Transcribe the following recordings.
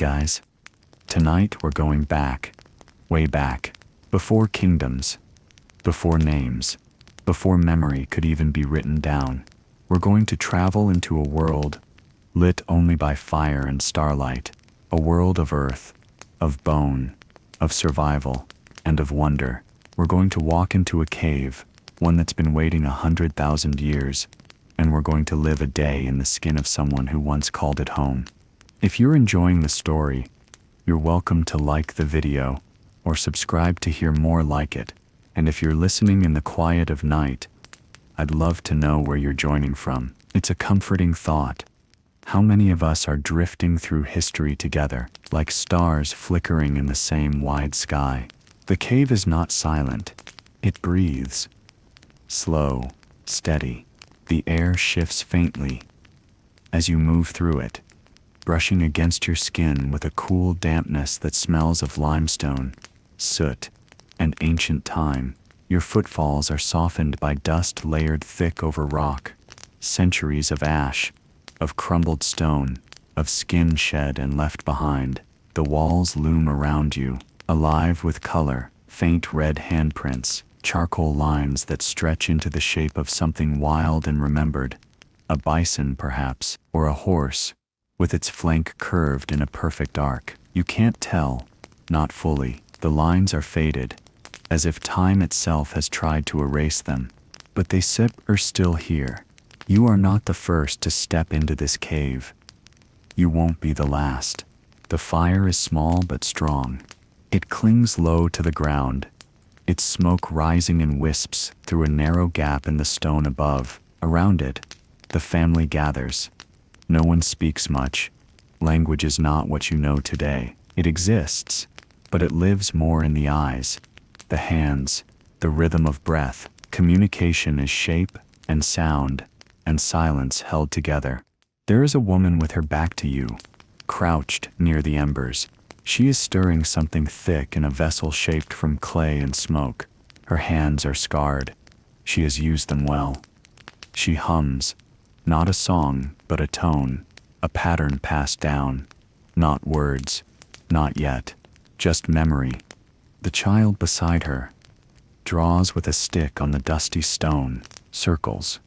guys. Tonight we're going back, way back, before kingdoms, before names, before memory could even be written down. We're going to travel into a world lit only by fire and starlight, a world of earth, of bone, of survival, and of wonder. We're going to walk into a cave, one that's been waiting 100,000 years, and we're going to live a day in the skin of someone who once called it home. If you're enjoying the story, you're welcome to like the video or subscribe to hear more like it. And if you're listening in the quiet of night, I'd love to know where you're joining from. It's a comforting thought. How many of us are drifting through history together, like stars flickering in the same wide sky? The cave is not silent. It breathes. Slow, steady. The air shifts faintly as you move through it, brushing against your skin with a cool dampness that smells of limestone, soot, and ancient time. Your footfalls are softened by dust layered thick over rock, centuries of ash, of crumbled stone, of skin shed and left behind. The walls loom around you, alive with color, faint red handprints, charcoal lines that stretch into the shape of something wild and remembered. A bison, perhaps, or a horse, with its flank curved in a perfect arc. You can't tell, not fully. The lines are faded, as if time itself has tried to erase them. But they are still here. You are not the first to step into this cave. You won't be the last. The fire is small but strong. It clings low to the ground, its smoke rising in wisps through a narrow gap in the stone above. Around it, the family gathers. No one speaks much. Language is not what you know today. It exists, but it lives more in the eyes, the hands, the rhythm of breath. Communication is shape and sound, and silence held together. There is a woman with her back to you, crouched near the embers. She is stirring something thick in a vessel shaped from clay and smoke. Her hands are scarred. She has used them well. She hums, not a song, but a tone, a pattern passed down. Not words, not yet, just memory. The child beside her draws with a stick on the dusty stone, circles,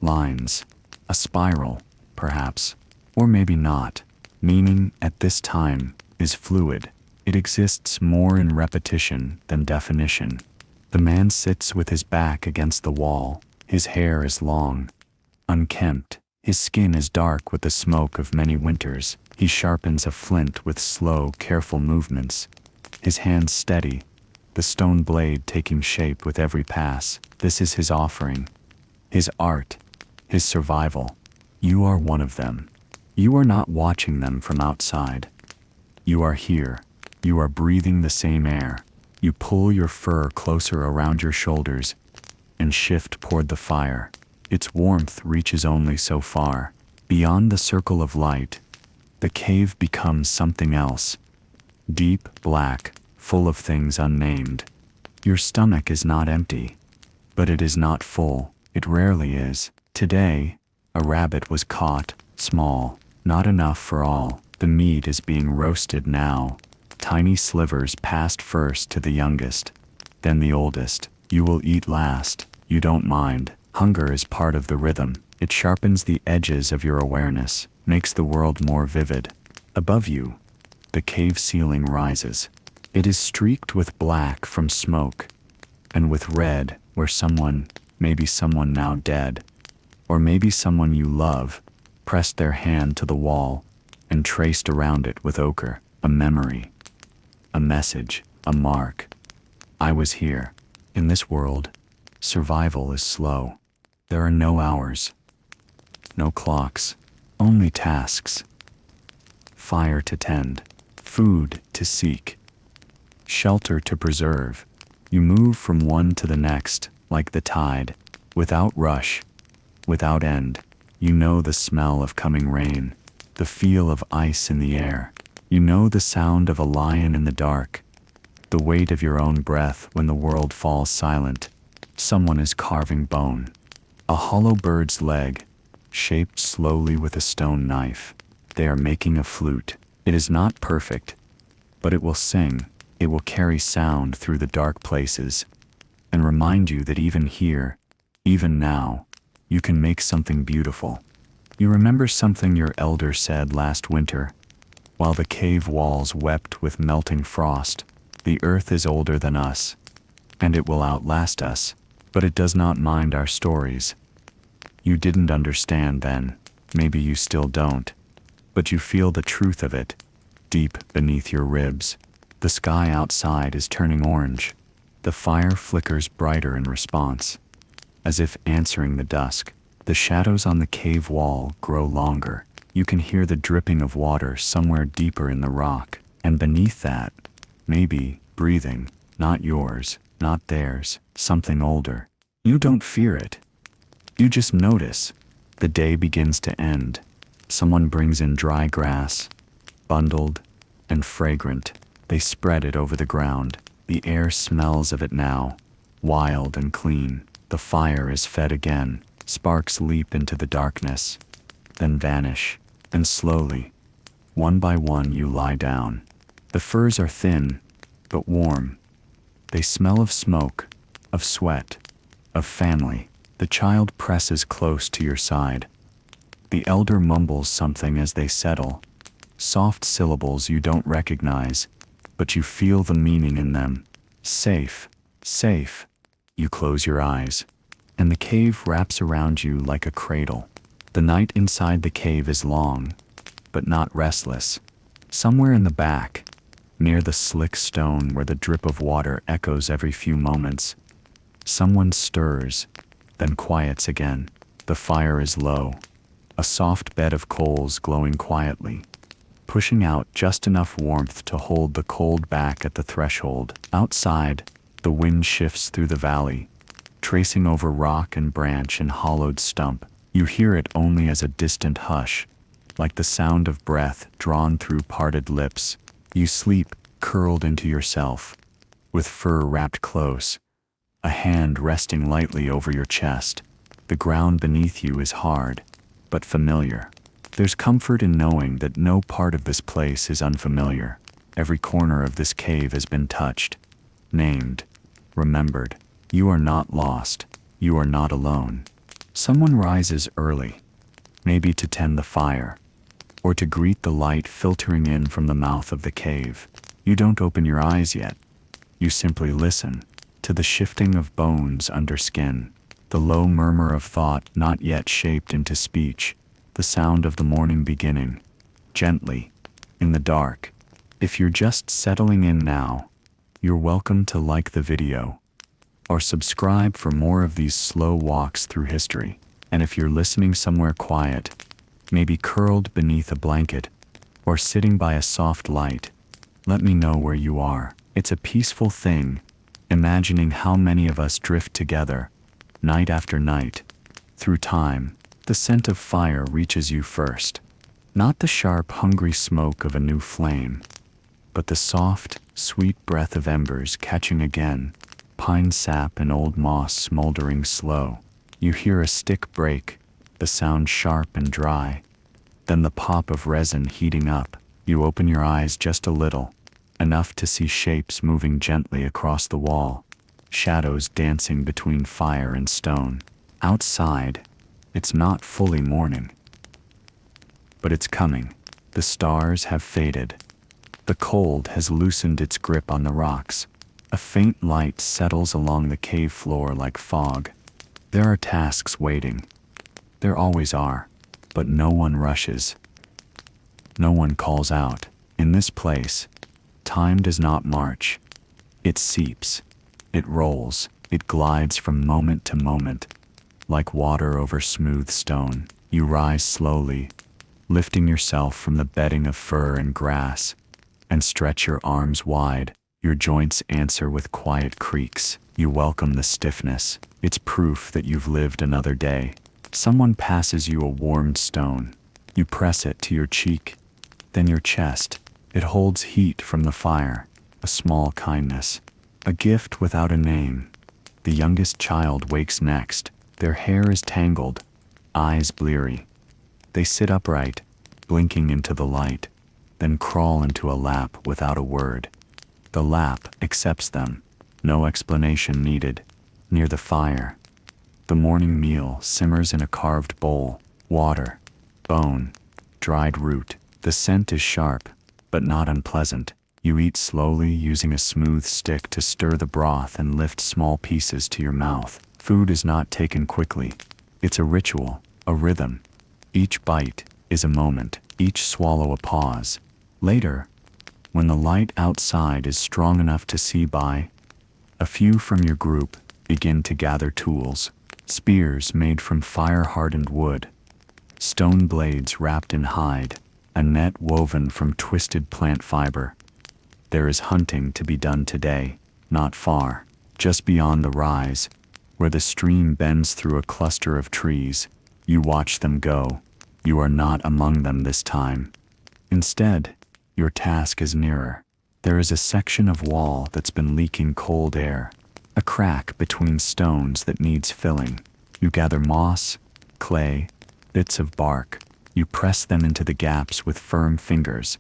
lines, a spiral, perhaps, or maybe not. Meaning, at this time, is fluid. It exists more in repetition than definition. The man sits with his back against the wall. His hair is long, unkempt. His skin is dark with the smoke of many winters. He sharpens a flint with slow, careful movements. His hands steady, the stone blade taking shape with every pass. This is his offering, his art, his survival. You are one of them. You are not watching them from outside. You are here. You are breathing the same air. You pull your fur closer around your shoulders and shift toward the fire. Its warmth reaches only so far. Beyond the circle of light, the cave becomes something else. Deep, black, full of things unnamed. Your stomach is not empty, but it is not full. It rarely is. Today, a rabbit was caught, small, not enough for all. The meat is being roasted now. Tiny slivers passed first to the youngest, then the oldest. You will eat last. You don't mind. Hunger is part of the rhythm. It sharpens the edges of your awareness, makes the world more vivid. Above you, the cave ceiling rises. It is streaked with black from smoke, and with red where someone, maybe someone now dead, or maybe someone you love, pressed their hand to the wall and traced around it with ochre. A memory, a message, a mark. I was here. In this world, survival is slow. There are no hours, no clocks, only tasks. Fire to tend, food to seek, shelter to preserve. You move from one to the next, like the tide, without rush, without end. You know the smell of coming rain, the feel of ice in the air. You know the sound of a lion in the dark, the weight of your own breath when the world falls silent. Someone is carving bone. A hollow bird's leg, shaped slowly with a stone knife. They are making a flute, It is not perfect, but it will sing, it will carry sound through the dark places, and remind you that even here, even now, you can make something beautiful. You remember something your elder said last winter, while the cave walls wept with melting frost. The earth is older than us, and it will outlast us, but it does not mind our stories. You didn't understand then, maybe you still don't, but you feel the truth of it, deep beneath your ribs. The sky outside is turning orange. The fire flickers brighter in response, as if answering the dusk. The shadows on the cave wall grow longer. You can hear the dripping of water somewhere deeper in the rock, and beneath that, maybe, breathing, not yours, not theirs, something older. You don't fear it. You just notice. The day begins to end. Someone brings in dry grass, bundled and fragrant. They spread it over the ground. The air smells of it now, wild and clean. The fire is fed again. Sparks leap into the darkness, then vanish, and slowly, one by one, you lie down. The furs are thin, but warm. They smell of smoke, of sweat, of family. The child presses close to your side. The elder mumbles something as they settle, soft syllables you don't recognize, but you feel the meaning in them. Safe, safe. You close your eyes, and the cave wraps around you like a cradle. The night inside the cave is long, but not restless. Somewhere in the back, near the slick stone where the drip of water echoes every few moments, someone stirs, then quiets again. The fire is low, a soft bed of coals glowing quietly, pushing out just enough warmth to hold the cold back at the threshold. Outside, the wind shifts through the valley, tracing over rock and branch and hollowed stump. You hear it only as a distant hush, like the sound of breath drawn through parted lips. You sleep, curled into yourself, with fur wrapped close, a hand resting lightly over your chest. The ground beneath you is hard, but familiar. There's comfort in knowing that no part of this place is unfamiliar. Every corner of this cave has been touched, named, remembered. You are not lost. You are not alone. Someone rises early, maybe to tend the fire, or to greet the light filtering in from the mouth of the cave. You don't open your eyes yet. You simply listen to the shifting of bones under skin, the low murmur of thought not yet shaped into speech, the sound of the morning beginning, gently, in the dark. If you're just settling in now, you're welcome to like the video, or subscribe for more of these slow walks through history. And if you're listening somewhere quiet, maybe curled beneath a blanket, or sitting by a soft light, let me know where you are. It's a peaceful thing, imagining how many of us drift together, night after night, through time. The scent of fire reaches you first, not the sharp, hungry smoke of a new flame, but the soft, sweet breath of embers catching again, pine sap and old moss smoldering slow. You hear a stick break, the sound sharp and dry, then the pop of resin heating up. You open your eyes just a little, enough to see shapes moving gently across the wall, shadows dancing between fire and stone. Outside, it's not fully morning, but it's coming. The stars have faded. The cold has loosened its grip on the rocks. A faint light settles along the cave floor like fog. There are tasks waiting. There always are, but no one rushes. No one calls out. In this place, time does not march. It seeps. It rolls. It glides from moment to moment, like water over smooth stone. You rise slowly, lifting yourself from the bedding of fur and grass, and stretch your arms wide. Your joints answer with quiet creaks. You welcome the stiffness. It's proof that you've lived another day. Someone passes you a warmed stone. You press it to your cheek, then your chest. It holds heat from the fire, a small kindness, a gift without a name. The youngest child wakes next. Their hair is tangled, eyes bleary. They sit upright, blinking into the light. then crawl into a lap without a word. The lap accepts them, no explanation needed. Near the fire, the morning meal simmers in a carved bowl, water, bone, dried root. The scent is sharp, but not unpleasant. You eat slowly, using a smooth stick to stir the broth and lift small pieces to your mouth. Food is not taken quickly. It's a ritual, a rhythm. Each bite is a moment, each swallow a pause. Later, when the light outside is strong enough to see by, a few from your group begin to gather tools. Spears made from fire-hardened wood, stone blades wrapped in hide, a net woven from twisted plant fiber. There is hunting to be done today, not far, just beyond the rise, where the stream bends through a cluster of trees. You watch them go. You are not among them this time. Instead, your task is nearer. There is a section of wall that's been leaking cold air, a crack between stones that needs filling. You gather moss, clay, bits of bark. You press them into the gaps with firm fingers,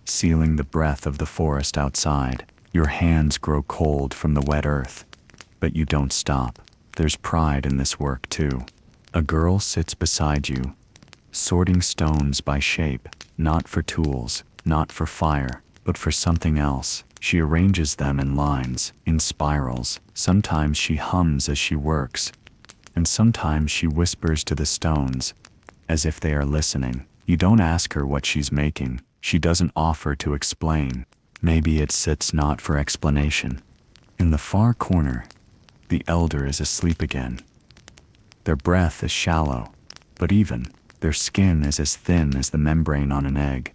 sealing the breath of the forest outside. Your hands grow cold from the wet earth, but you don't stop. There's pride in this work too. A girl sits beside you, sorting stones by shape, not for tools, not for fire, but for something else. She arranges them in lines, in spirals. Sometimes she hums as she works, and sometimes she whispers to the stones, as if they are listening. You don't ask her what she's making. She doesn't offer to explain. Maybe it sits not for explanation. In the far corner, the elder is asleep again. Their breath is shallow, but even. Their skin is as thin as the membrane on an egg,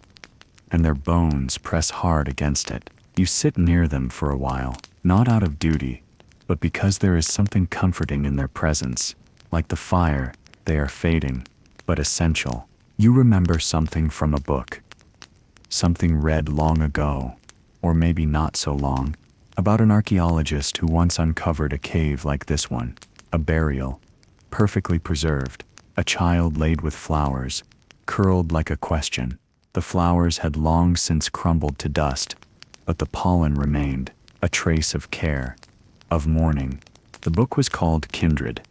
and their bones press hard against it. You sit near them for a while, not out of duty, but because there is something comforting in their presence. Like the fire, they are fading, but essential. You remember something from a book, something read long ago, or maybe not so long, about an archaeologist who once uncovered a cave like this one, a burial, perfectly preserved, a child laid with flowers, curled like a question. The flowers had long since crumbled to dust, but the pollen remained, a trace of care, of mourning. The book was called Kindred,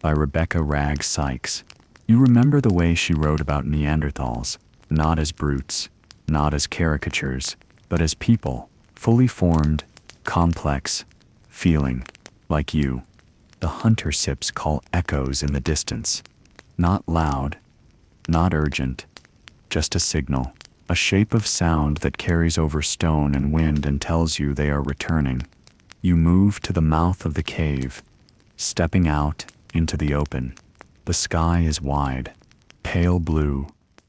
by Rebecca Ragg Sykes. You remember the way she wrote about Neanderthals, not as brutes, not as caricatures, but as people, fully formed, complex, feeling, like you. The hunter sips call echoes in the distance. Not loud, not urgent, just a signal, a shape of sound that carries over stone and wind and tells you they are returning. You move to the mouth of the cave, stepping out into the open. The sky is wide, pale blue,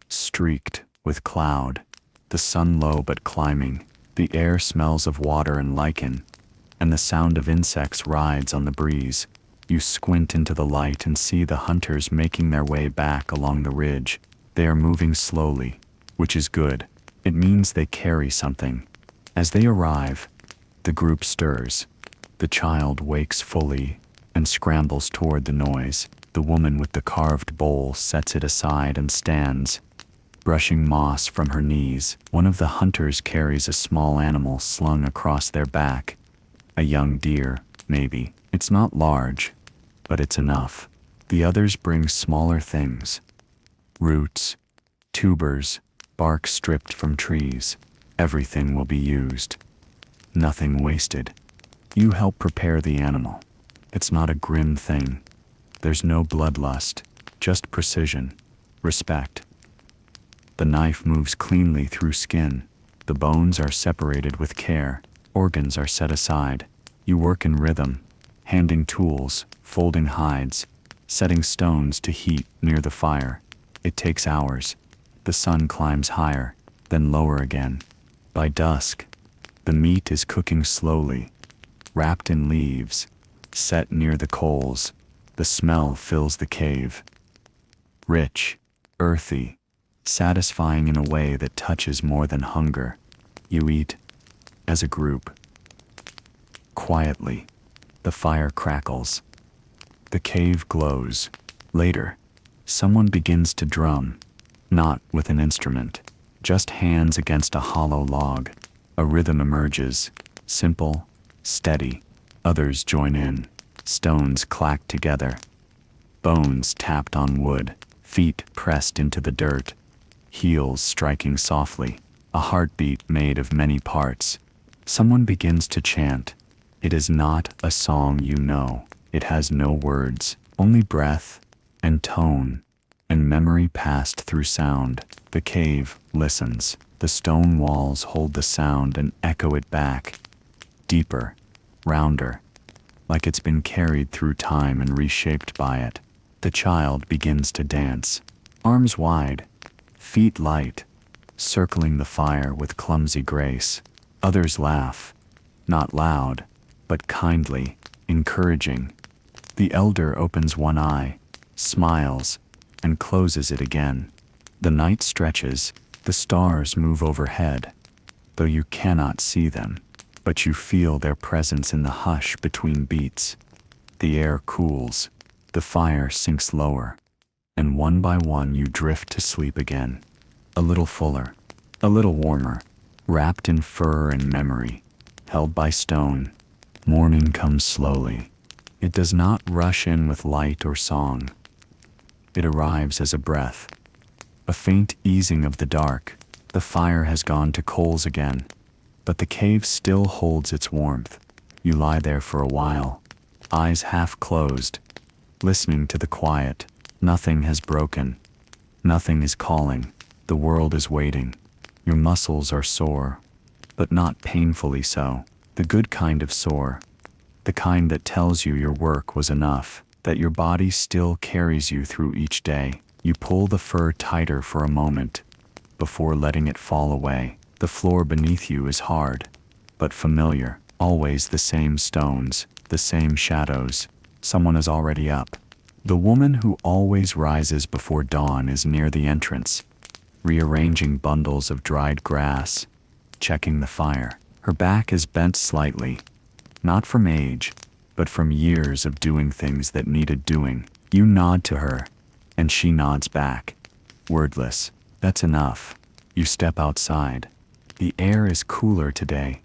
streaked with cloud. The sun low but climbing. The air smells of water and lichen, and the sound of insects rides on the breeze. You squint into the light and see the hunters making their way back along the ridge. They are moving slowly, which is good. It means they carry something. As they arrive, the group stirs. The child wakes fully and scrambles toward the noise. The woman with the carved bowl sets it aside and stands, brushing moss from her knees. One of the hunters carries a small animal slung across their back. A young deer, maybe. It's not large, but it's enough. The others bring smaller things. Roots, tubers, bark stripped from trees. Everything will be used. Nothing wasted. You help prepare the animal. It's not a grim thing. There's no bloodlust, just precision, respect. The knife moves cleanly through skin. The bones are separated with care. Organs are set aside. You work in rhythm, handing tools, folding hides, setting stones to heat near the fire. It takes hours. The sun climbs higher, then lower again. By dusk, the meat is cooking slowly, wrapped in leaves, set near the coals. The smell fills the cave. Rich, earthy, satisfying in a way that touches more than hunger. You eat, as a group. Quietly, the fire crackles. The cave glows. Later, someone begins to drum, not with an instrument, just hands against a hollow log. A rhythm emerges, simple, steady. Others join in. Stones clack together. Bones tapped on wood, feet pressed into the dirt, heels striking softly, a heartbeat made of many parts. Someone begins to chant. It is not a song you know. It has no words, only breath and tone and memory passed through sound. The cave listens. The stone walls hold the sound and echo it back. Deeper, rounder, like it's been carried through time and reshaped by it. The child begins to dance, arms wide, feet light, circling the fire with clumsy grace. Others laugh, not loud, but kindly, encouraging. The elder opens one eye, smiles, and closes it again. The night stretches, the stars move overhead, though you cannot see them, but you feel their presence in the hush between beats. The air cools, the fire sinks lower, and one by one you drift to sleep again. A little fuller, a little warmer, wrapped in fur and memory, held by stone. Morning comes slowly. It does not rush in with light or song. It arrives as a breath, a faint easing of the dark. The fire has gone to coals again, but the cave still holds its warmth. You lie there for a while, eyes half closed, listening to the quiet. Nothing has broken. Nothing is calling. The world is waiting. Your muscles are sore, but not painfully so. The good kind of sore. The kind that tells you your work was enough, that your body still carries you through each day. You pull the fur tighter for a moment, before letting it fall away. The floor beneath you is hard, but familiar. Always the same stones, the same shadows. Someone is already up. The woman who always rises before dawn is near the entrance, rearranging bundles of dried grass, checking the fire. Her back is bent slightly, not from age, but from years of doing things that needed doing. You nod to her, and she nods back. Wordless. That's enough. You step outside. The air is cooler today.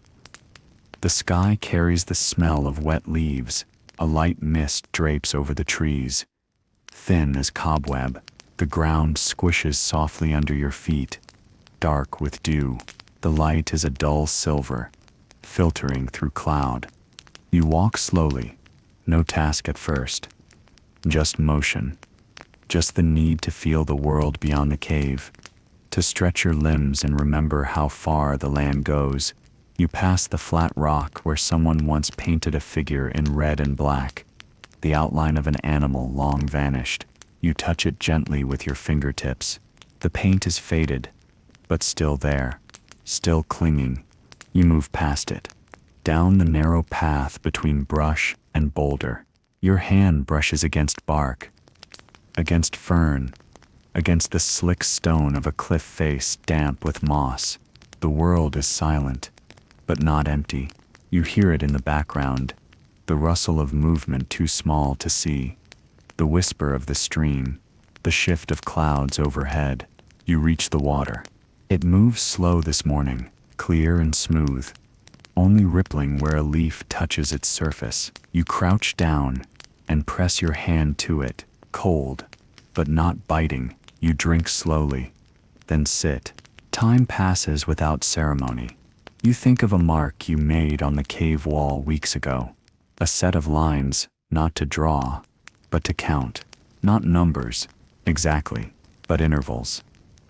The sky carries the smell of wet leaves. A light mist drapes over the trees, thin as cobweb. The ground squishes softly under your feet, dark with dew. The light is a dull silver, filtering through cloud. You walk slowly, no task at first, just motion, just the need to feel the world beyond the cave, to stretch your limbs and remember how far the land goes. You pass the flat rock where someone once painted a figure in red and black, the outline of an animal long vanished. You touch it gently with your fingertips. The paint is faded, but still there, still clinging. You move past it, down the narrow path between brush and boulder. Your hand brushes against bark, against fern, against the slick stone of a cliff face damp with moss. The world is silent, but not empty. You hear it in the background, the rustle of movement too small to see, the whisper of the stream, the shift of clouds overhead. You reach the water. It moves slow this morning, clear and smooth, only rippling where a leaf touches its surface. You crouch down and press your hand to it, cold, but not biting. You drink slowly, then sit. Time passes without ceremony. You think of a mark you made on the cave wall weeks ago. A set of lines, not to draw, but to count. Not numbers, exactly, but intervals.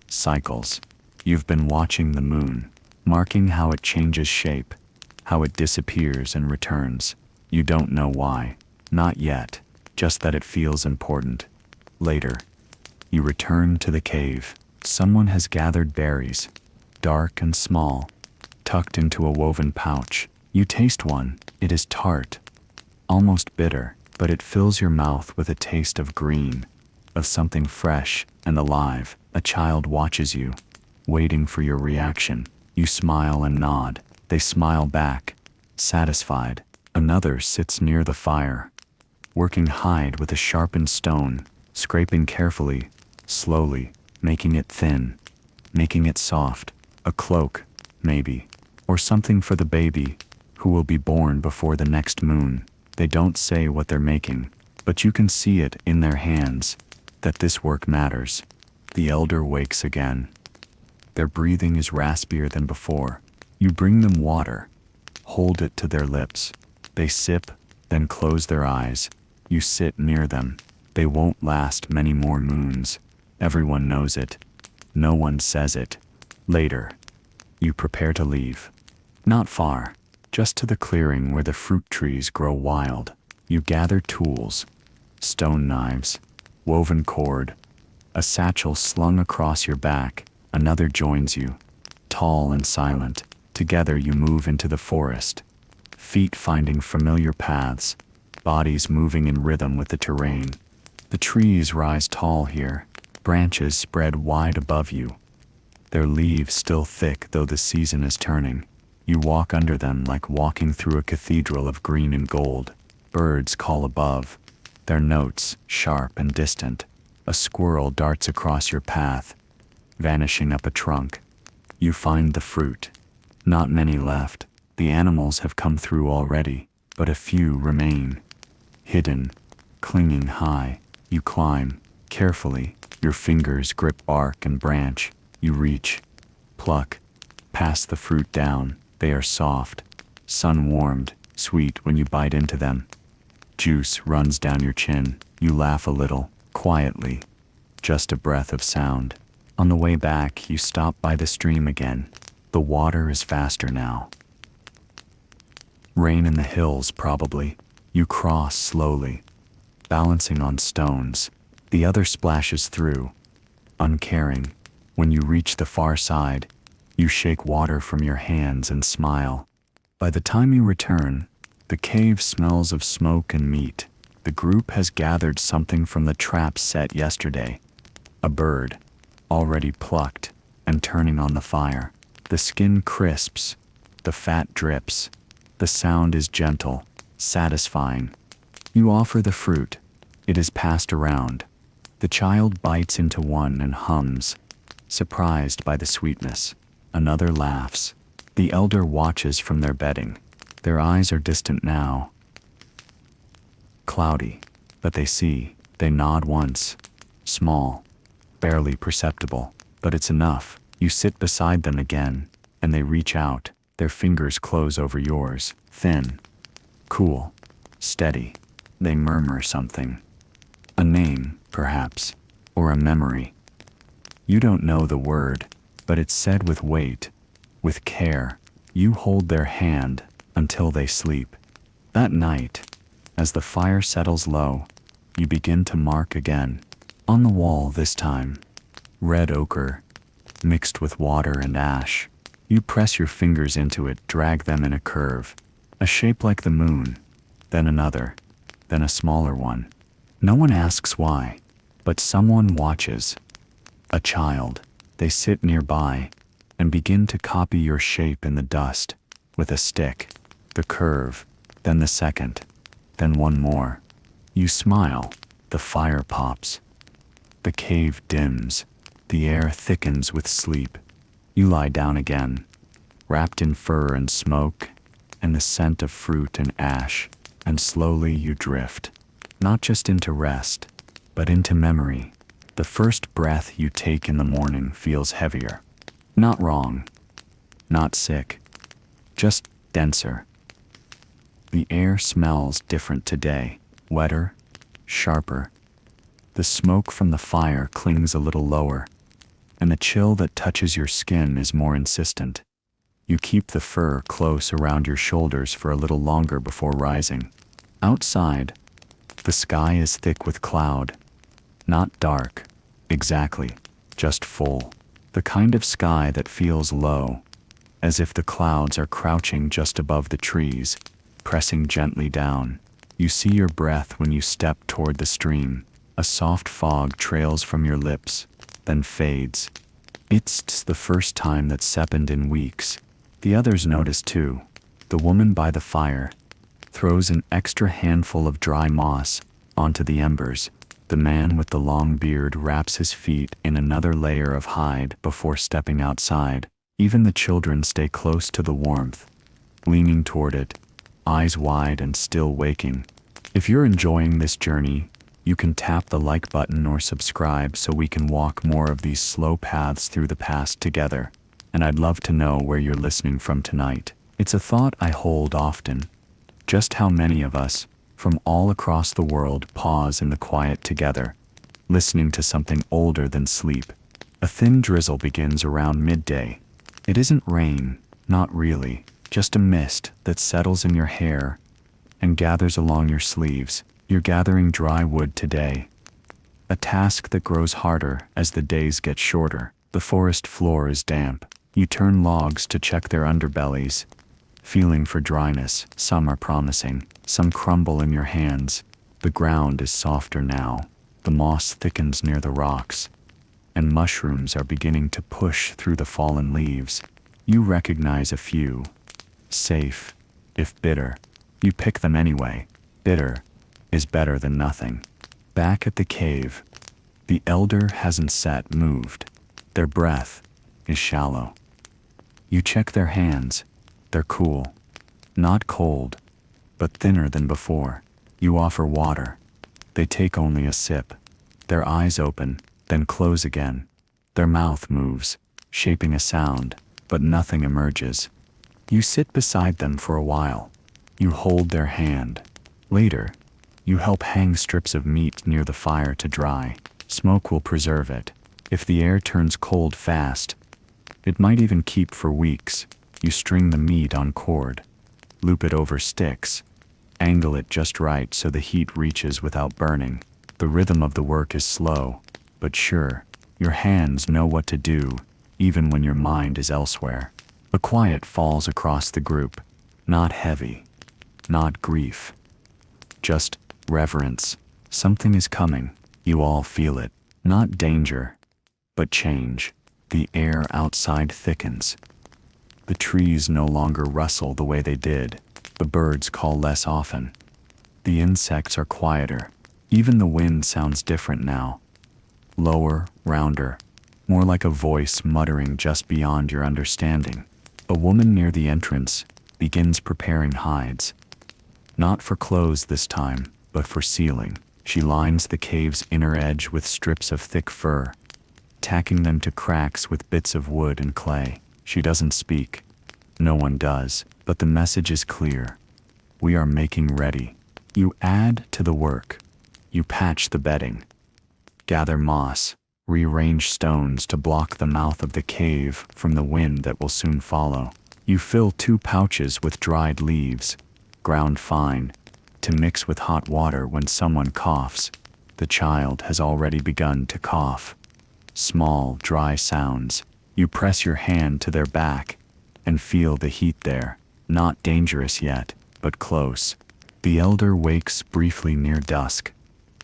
Cycles. You've been watching the moon, marking how it changes shape, how it disappears and returns. You don't know why. Not yet, just that it feels important. Later, you return to the cave. Someone has gathered berries, dark and small, tucked into a woven pouch. You taste one. It is tart, almost bitter, but it fills your mouth with a taste of green, of something fresh and alive. A child watches you, waiting for your reaction. You smile and nod. They smile back, satisfied. Another sits near the fire, working hide with a sharpened stone, scraping carefully, slowly, making it thin. making it soft. A cloak, maybe. Or something for the baby, who will be born before the next moon. They don't say what they're making, but you can see it in their hands, that this work matters. The elder wakes again. Their breathing is raspier than before. You bring them water. Hold it to their lips. They sip, then close their eyes. You sit near them. They won't last many more moons. Everyone knows it. No one says it. Later, you prepare to leave. Not far, just to the clearing where the fruit trees grow wild. You gather tools, stone knives, woven cord, a satchel slung across your back. Another joins you, tall and silent. Together you move into the forest, feet finding familiar paths, bodies moving in rhythm with the terrain. The trees rise tall here, branches spread wide above you, their leaves still thick though the season is turning. You walk under them like walking through a cathedral of green and gold. Birds call above, their notes sharp and distant. A squirrel darts across your path, vanishing up a trunk. You find the fruit. Not many left. The animals have come through already, but a few remain. Hidden, clinging high, you climb, carefully. Your fingers grip bark and branch. You reach, pluck, pass the fruit down. They are soft, sun-warmed, sweet when you bite into them. Juice runs down your chin. You laugh a little, quietly, just a breath of sound. On the way back, you stop by the stream again. The water is faster now. Rain in the hills, probably. You cross slowly, balancing on stones. The other splashes through, uncaring. When you reach the far side, you shake water from your hands and smile. By the time you return, the cave smells of smoke and meat. The group has gathered something from the trap set yesterday. A bird, already plucked and turning on the fire. The skin crisps, the fat drips. The sound is gentle, satisfying. You offer the fruit. It is passed around. The child bites into one and hums, surprised by the sweetness. Another laughs. The elder watches from their bedding. Their eyes are distant now, cloudy, but they see. They nod once, small, barely perceptible, but it's enough. You sit beside them again, and they reach out. Their fingers close over yours, thin, cool, steady. They murmur something. A name, perhaps, or a memory. You don't know the word, but it's said with weight, with care. You hold their hand until they sleep. That night, as the fire settles low, you begin to mark again. On the wall this time, red ochre, mixed with water and ash. You press your fingers into it, drag them in a curve, a shape like the moon, then another, then a smaller one. No one asks why, but someone watches. A child. They sit nearby and begin to copy your shape in the dust with a stick. The curve, then the second, then one more. You smile. The fire pops. The cave dims. The air thickens with sleep. You lie down again, wrapped in fur and smoke and the scent of fruit and ash, and slowly you drift, not just into rest, but into memory. The first breath you take in the morning feels heavier. Not wrong, not sick, just denser. The air smells different today, wetter, sharper. The smoke from the fire clings a little lower, and the chill that touches your skin is more insistent. You keep the fur close around your shoulders for a little longer before rising. Outside, the sky is thick with cloud. Not dark, exactly, just full. The kind of sky that feels low, as if the clouds are crouching just above the trees, pressing gently down. You see your breath when you step toward the stream. A soft fog trails from your lips, then fades. It's the first time that's happened in weeks. The others notice too. The woman by the fire throws an extra handful of dry moss onto the embers. The man with the long beard wraps his feet in another layer of hide before stepping outside. Even the children stay close to the warmth, leaning toward it, eyes wide and still waking. If you're enjoying this journey, you can tap the like button or subscribe so we can walk more of these slow paths through the past together. And I'd love to know where you're listening from tonight. It's a thought I hold often. Just how many of us, from all across the world, pause in the quiet together, listening to something older than sleep. A thin drizzle begins around midday. It isn't rain, not really, just a mist that settles in your hair and gathers along your sleeves. You're gathering dry wood today, a task that grows harder as the days get shorter. The forest floor is damp. You turn logs to check their underbellies, feeling for dryness. Some are promising, some crumble in your hands. The ground is softer now. The moss thickens near the rocks, and mushrooms are beginning to push through the fallen leaves. You recognize a few, safe, if bitter. You pick them anyway. Bitter is better than nothing. Back at the cave, the elder hasn't moved. Their breath is shallow. You check their hands. They're cool, not cold, but thinner than before. You offer water. They take only a sip. Their eyes open, then close again. Their mouth moves, shaping a sound, but nothing emerges. You sit beside them for a while. You hold their hand. Later, you help hang strips of meat near the fire to dry. Smoke will preserve it. If the air turns cold fast, it might even keep for weeks. You string the meat on cord, loop it over sticks, angle it just right so the heat reaches without burning. The rhythm of the work is slow, but sure. Your hands know what to do, even when your mind is elsewhere. A quiet falls across the group, not heavy, not grief, just reverence. Something is coming. You all feel it. Not danger, but change. The air outside thickens. The trees no longer rustle the way they did. The birds call less often. The insects are quieter. Even the wind sounds different now. Lower, rounder, more like a voice muttering just beyond your understanding. A woman near the entrance begins preparing hides. Not for clothes this time, but for ceiling. She lines the cave's inner edge with strips of thick fur, tacking them to cracks with bits of wood and clay. She doesn't speak. No one does, but the message is clear. We are making ready. You add to the work. You patch the bedding, gather moss, rearrange stones to block the mouth of the cave from the wind that will soon follow. You fill 2 pouches with dried leaves, ground fine, to mix with hot water when someone coughs. The child has already begun to cough. Small, dry sounds. You press your hand to their back and feel the heat there. Not dangerous yet, but close. The elder wakes briefly near dusk.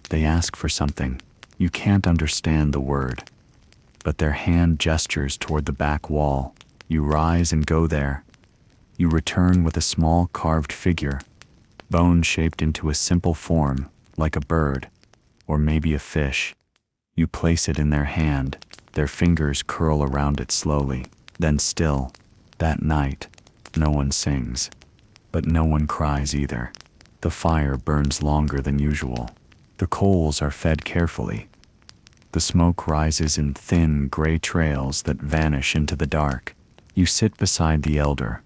They ask for something. You can't understand the word, but their hand gestures toward the back wall. You rise and go there. You return with a small carved figure, bone shaped into a simple form, like a bird, or maybe a fish. You place it in their hand. Their fingers curl around it slowly. Then still, that night, no one sings, but no one cries either. The fire burns longer than usual. The coals are fed carefully. The smoke rises in thin, gray trails that vanish into the dark. You sit beside the elder.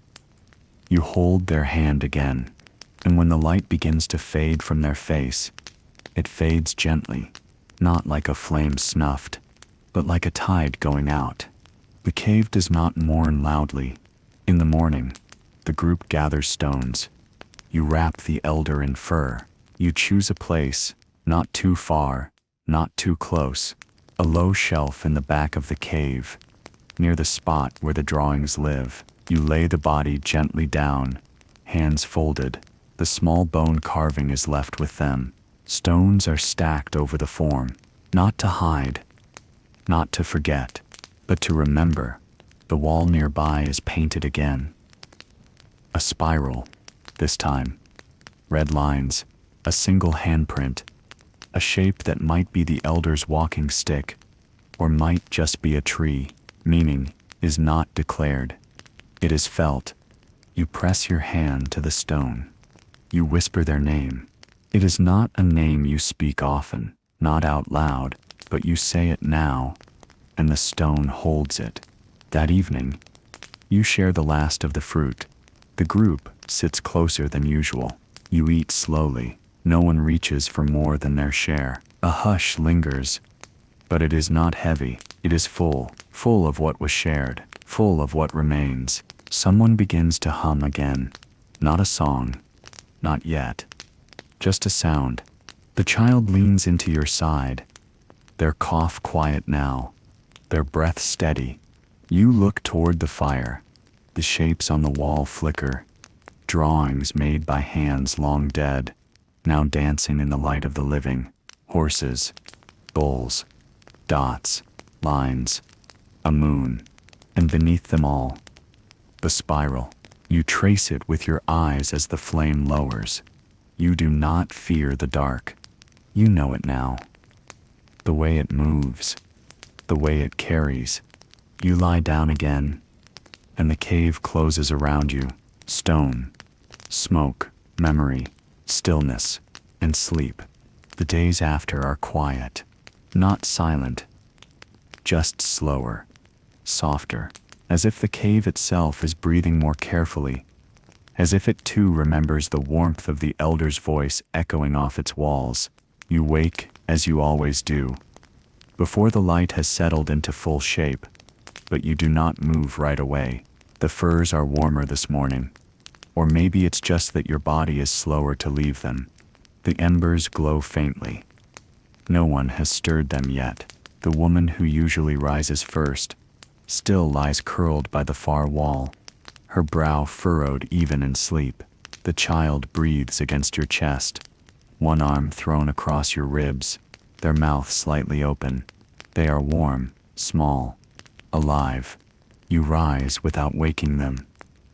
You hold their hand again, and when the light begins to fade from their face, it fades gently, not like a flame snuffed, but like a tide going out. The cave does not mourn loudly. In the morning, the group gathers stones. You wrap the elder in fur. You choose a place, not too far, not too close. A low shelf in the back of the cave, near the spot where the drawings live. You lay the body gently down, hands folded. The small bone carving is left with them. Stones are stacked over the form, not to hide, not to forget, but to remember. The wall nearby is painted again. A spiral, this time. Red lines, a single handprint. A shape that might be the elder's walking stick, or might just be a tree. Meaning is not declared. It is felt. You press your hand to the stone. You whisper their name. It is not a name you speak often, not out loud, but you say it now, and the stone holds it. That evening, you share the last of the fruit. The group sits closer than usual. You eat slowly. No one reaches for more than their share. A hush lingers, but it is not heavy. It is full, full of what was shared, full of what remains. Someone begins to hum again. Not a song, not yet. Just a sound. The child leans into your side. Their cough quiet now, their breath steady. You look toward the fire. The shapes on the wall flicker. Drawings made by hands long dead, now dancing in the light of the living. Horses, bulls, dots, lines, a moon, and beneath them all, the spiral. You trace it with your eyes as the flame lowers. You do not fear the dark. You know it now. The way it moves, the way it carries. You lie down again, and the cave closes around you. Stone, smoke, memory, stillness, and sleep. The days after are quiet, not silent, just slower, softer, as if the cave itself is breathing more carefully, as if it too remembers the warmth of the elder's voice echoing off its walls. You wake, as you always do, before the light has settled into full shape, but you do not move right away. The furs are warmer this morning, or maybe it's just that your body is slower to leave them. The embers glow faintly. No one has stirred them yet. The woman who usually rises first still lies curled by the far wall, her brow furrowed even in sleep. The child breathes against your chest, one arm thrown across your ribs, their mouth slightly open. They are warm, small, alive. You rise without waking them.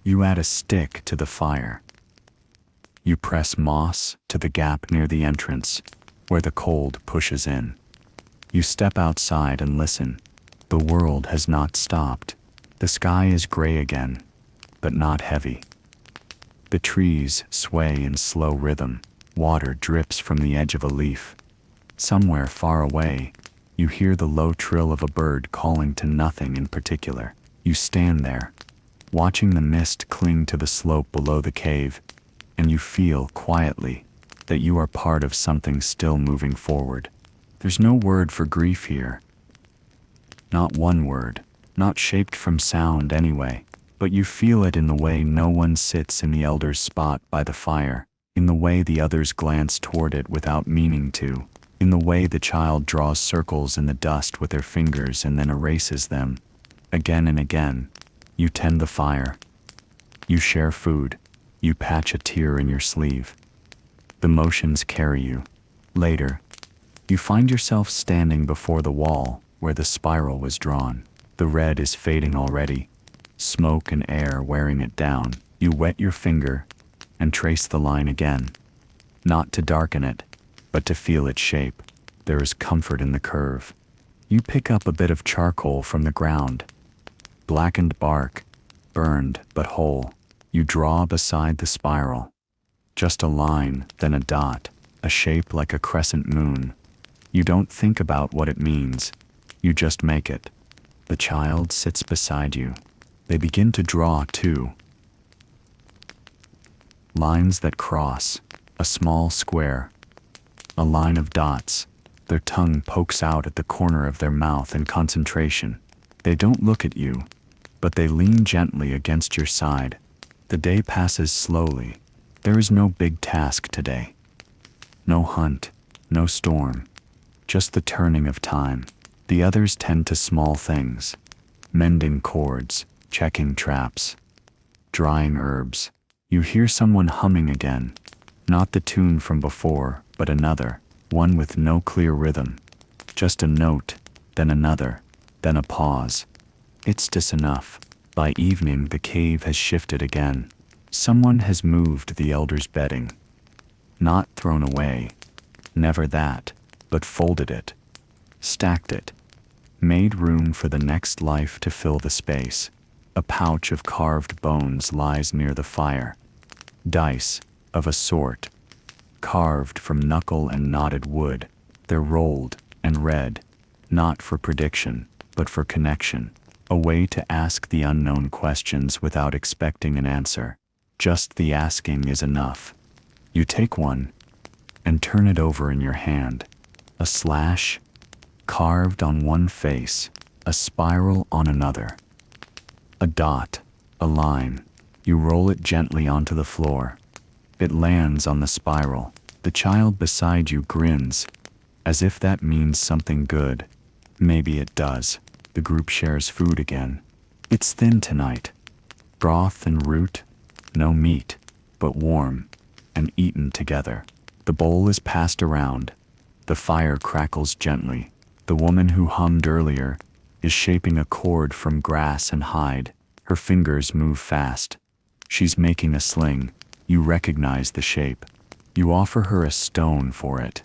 You add a stick to the fire. You press moss to the gap near the entrance, where the cold pushes in. You step outside and listen. The world has not stopped. The sky is gray again, but not heavy. The trees sway in slow rhythm. Water drips from the edge of a leaf. Somewhere far away, you hear the low trill of a bird calling to nothing in particular. You stand there, watching the mist cling to the slope below the cave, and you feel quietly that you are part of something still moving forward. There's no word for grief here. Not one word, not shaped from sound anyway, but you feel it in the way no one sits in the elder's spot by the fire, in the way the others glance toward it without meaning to, in the way the child draws circles in the dust with their fingers and then erases them. Again and again, you tend the fire. You share food. You patch a tear in your sleeve. The motions carry you. Later, you find yourself standing before the wall where the spiral was drawn. The red is fading already, smoke and air wearing it down. You wet your finger and trace the line again, not to darken it, but to feel its shape. There is comfort in the curve. You pick up a bit of charcoal from the ground. Blackened bark, burned but whole. You draw beside the spiral. Just a line, then a dot, a shape like a crescent moon. You don't think about what it means. You just make it. The child sits beside you. They begin to draw too. Lines that cross, a small square, a line of dots. Their tongue pokes out at the corner of their mouth in concentration. They don't look at you, but they lean gently against your side. The day passes slowly. There is no big task today. No hunt, no storm, just the turning of time. The others tend to small things, mending cords, checking traps, drying herbs. You hear someone humming again, not the tune from before, but another, one with no clear rhythm. Just a note, then another, then a pause. It's just enough. By evening the cave has shifted again. Someone has moved the elder's bedding. Not thrown away. Never that. but folded it, stacked it, made room for the next life to fill the space. A pouch of carved bones lies near the fire. Dice, of a sort, carved from knuckle and knotted wood. They're rolled and read, not for prediction, but for connection. A way to ask the unknown questions without expecting an answer. Just the asking is enough. You take one and turn it over in your hand. A slash carved on one face, a spiral on another. A dot, a line. You roll it gently onto the floor. It lands on the spiral. The child beside you grins, as if that means something good. Maybe it does. The group shares food again. It's thin tonight. Broth and root, no meat, but warm, and eaten together. The bowl is passed around. The fire crackles gently. The woman who hummed earlier is shaping a cord from grass and hide. Her fingers move fast. She's making a sling. You recognize the shape. You offer her a stone for it.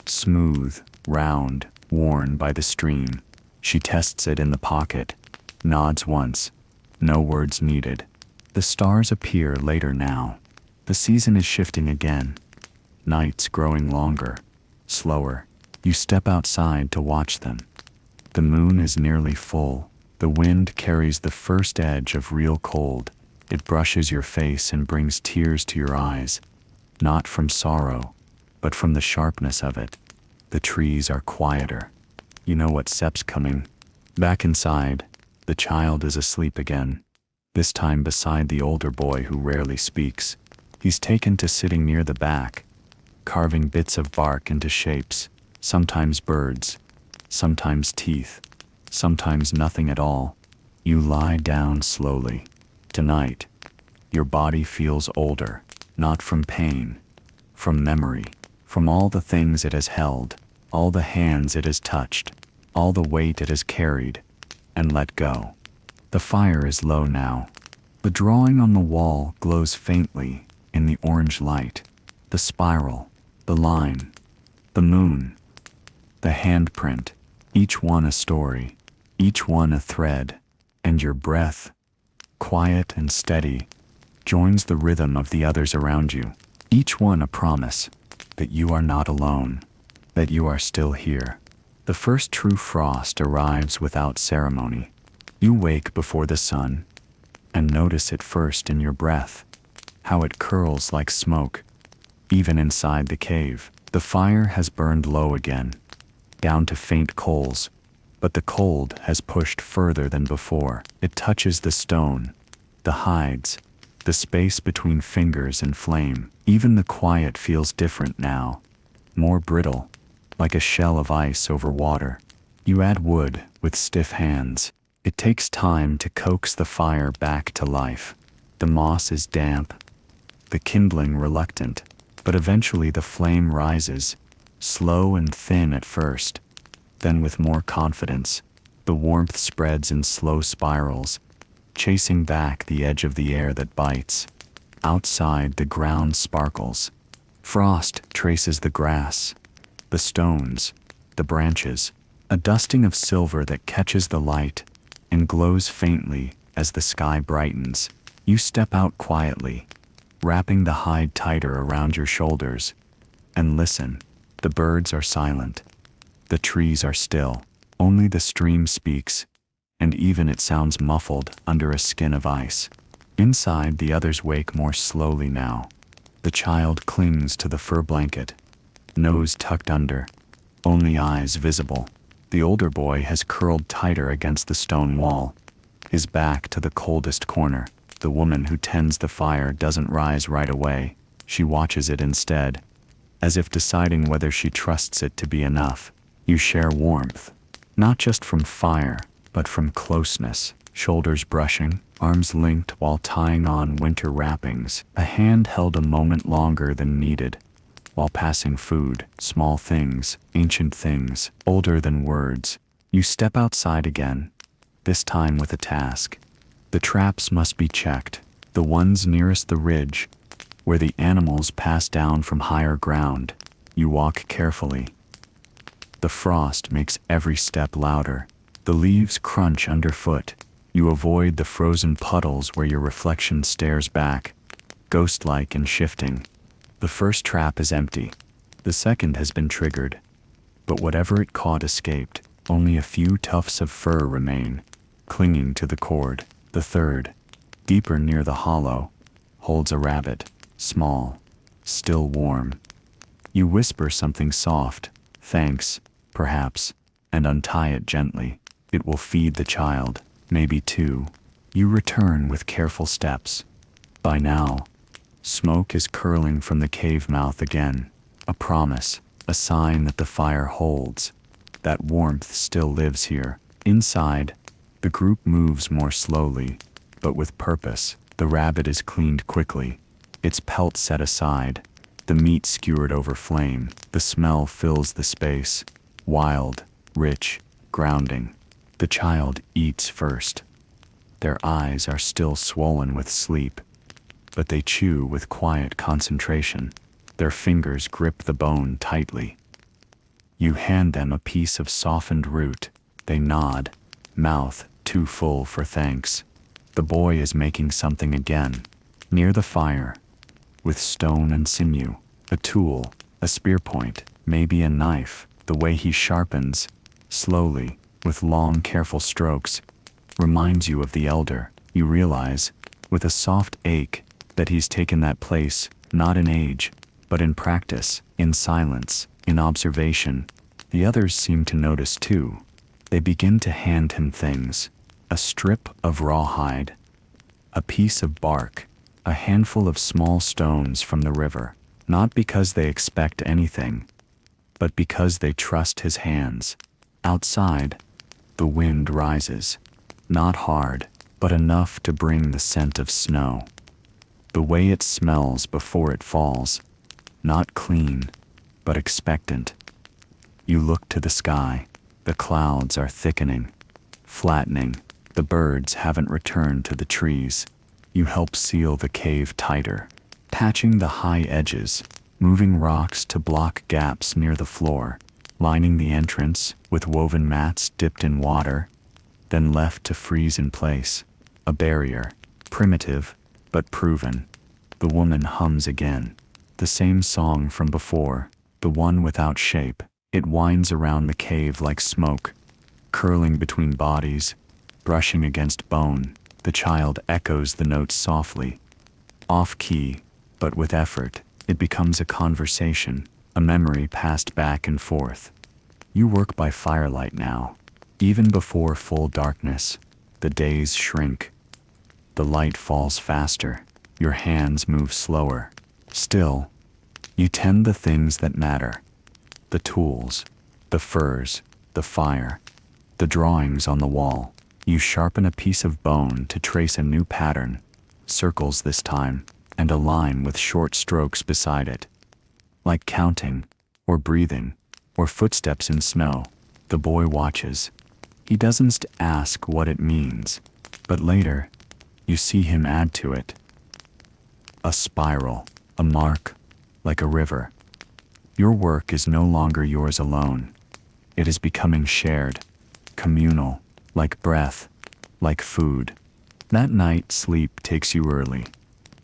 Smooth, round, worn by the stream. She tests it in the pocket, nods once. No words needed. The stars appear later now. The season is shifting again. Nights growing longer, slower. You step outside to watch them. The moon is nearly full. The wind carries the first edge of real cold. It brushes your face and brings tears to your eyes. Not from sorrow, but from the sharpness of it. The trees are quieter. You know what step's coming. Back inside, the child is asleep again. This time beside the older boy who rarely speaks. He's taken to sitting near the back, carving bits of bark into shapes. Sometimes birds, sometimes teeth, sometimes nothing at all. You lie down slowly. Tonight, your body feels older, not from pain, from memory, from all the things it has held, all the hands it has touched, all the weight it has carried, and let go. The fire is low now. The drawing on the wall glows faintly in the orange light. The spiral, the line, the moon, the handprint, each one a story, each one a thread, and your breath, quiet and steady, joins the rhythm of the others around you, each one a promise that you are not alone, that you are still here. The first true frost arrives without ceremony. You wake before the sun, and notice it first in your breath, how it curls like smoke, even inside the cave. The fire has burned low again, down to faint coals, but the cold has pushed further than before. It touches the stone, the hides, the space between fingers and flame. Even the quiet feels different now, more brittle, like a shell of ice over water. You add wood with stiff hands. It takes time to coax the fire back to life. The moss is damp, the kindling reluctant, but eventually the flame rises, slow and thin at first. Then with more confidence, the warmth spreads in slow spirals, chasing back the edge of the air that bites. Outside, the ground sparkles. Frost traces the grass, the stones, the branches, a dusting of silver that catches the light and glows faintly as the sky brightens. You step out quietly, wrapping the hide tighter around your shoulders, and listen. The birds are silent. The trees are still. Only the stream speaks, and even it sounds muffled under a skin of ice. Inside, the others wake more slowly now. The child clings to the fur blanket, nose tucked under, only eyes visible. The older boy has curled tighter against the stone wall, his back to the coldest corner. The woman who tends the fire doesn't rise right away. She watches it instead, as if deciding whether she trusts it to be enough. You share warmth, not just from fire, but from closeness. Shoulders brushing, arms linked while tying on winter wrappings. A hand held a moment longer than needed, while passing food. Small things, ancient things, older than words. You step outside again, this time with a task. The traps must be checked, the ones nearest the ridge, where the animals pass down from higher ground. You walk carefully, The frost makes every step louder. The leaves crunch underfoot. You avoid the frozen puddles where your reflection stares back, ghost-like and shifting. The first trap is empty. The second has been triggered. But whatever it caught escaped. Only a few tufts of fur remain, clinging to the cord. The third, deeper near the hollow, holds a rabbit, small, still warm. You whisper something soft, thanks, perhaps, and untie it gently. It will feed the child, maybe two. You return with careful steps. By now, smoke is curling from the cave mouth again. A promise, a sign that the fire holds. That warmth still lives here. Inside, the group moves more slowly, but with purpose. The rabbit is cleaned quickly, its pelt set aside, the meat skewered over flame. The smell fills the space, wild, rich, grounding. The child eats first. Their eyes are still swollen with sleep, but they chew with quiet concentration. Their fingers grip the bone tightly. You hand them a piece of softened root. They nod, mouth too full for thanks. The boy is making something again, near the fire, with stone and sinew, a tool, a spear point, maybe a knife. The way he sharpens, slowly, with long, careful strokes, reminds you of the elder. You realize, with a soft ache, that he's taken that place, not in age, but in practice, in silence, in observation. The others seem to notice too. They begin to hand him things. A strip of rawhide, a piece of bark, a handful of small stones from the river. Not because they expect anything, but because they trust his hands. Outside, the wind rises. Not hard, but enough to bring the scent of snow. The way it smells before it falls. Not clean, but expectant. You look to the sky. The clouds are thickening, flattening. The birds haven't returned to the trees. You help seal the cave tighter, patching the high edges, moving rocks to block gaps near the floor, lining the entrance with woven mats dipped in water, then left to freeze in place. A barrier, primitive, but proven. The woman hums again. The same song from before, the one without shape. It winds around the cave like smoke, curling between bodies, brushing against bone. The child echoes the notes softly, off-key, but with effort. It becomes a conversation, a memory passed back and forth. You work by firelight now. Even before full darkness, the days shrink. The light falls faster. Your hands move slower. Still, you tend the things that matter. The tools, the furs, the fire, the drawings on the wall. You sharpen a piece of bone to trace a new pattern, circles this time, and a line with short strokes beside it. Like counting, or breathing, or footsteps in snow. The boy watches. He doesn't ask what it means, but later, you see him add to it. A spiral, a mark, like a river. Your work is no longer yours alone. It is becoming shared, communal, like breath, like food. That night, sleep takes you early.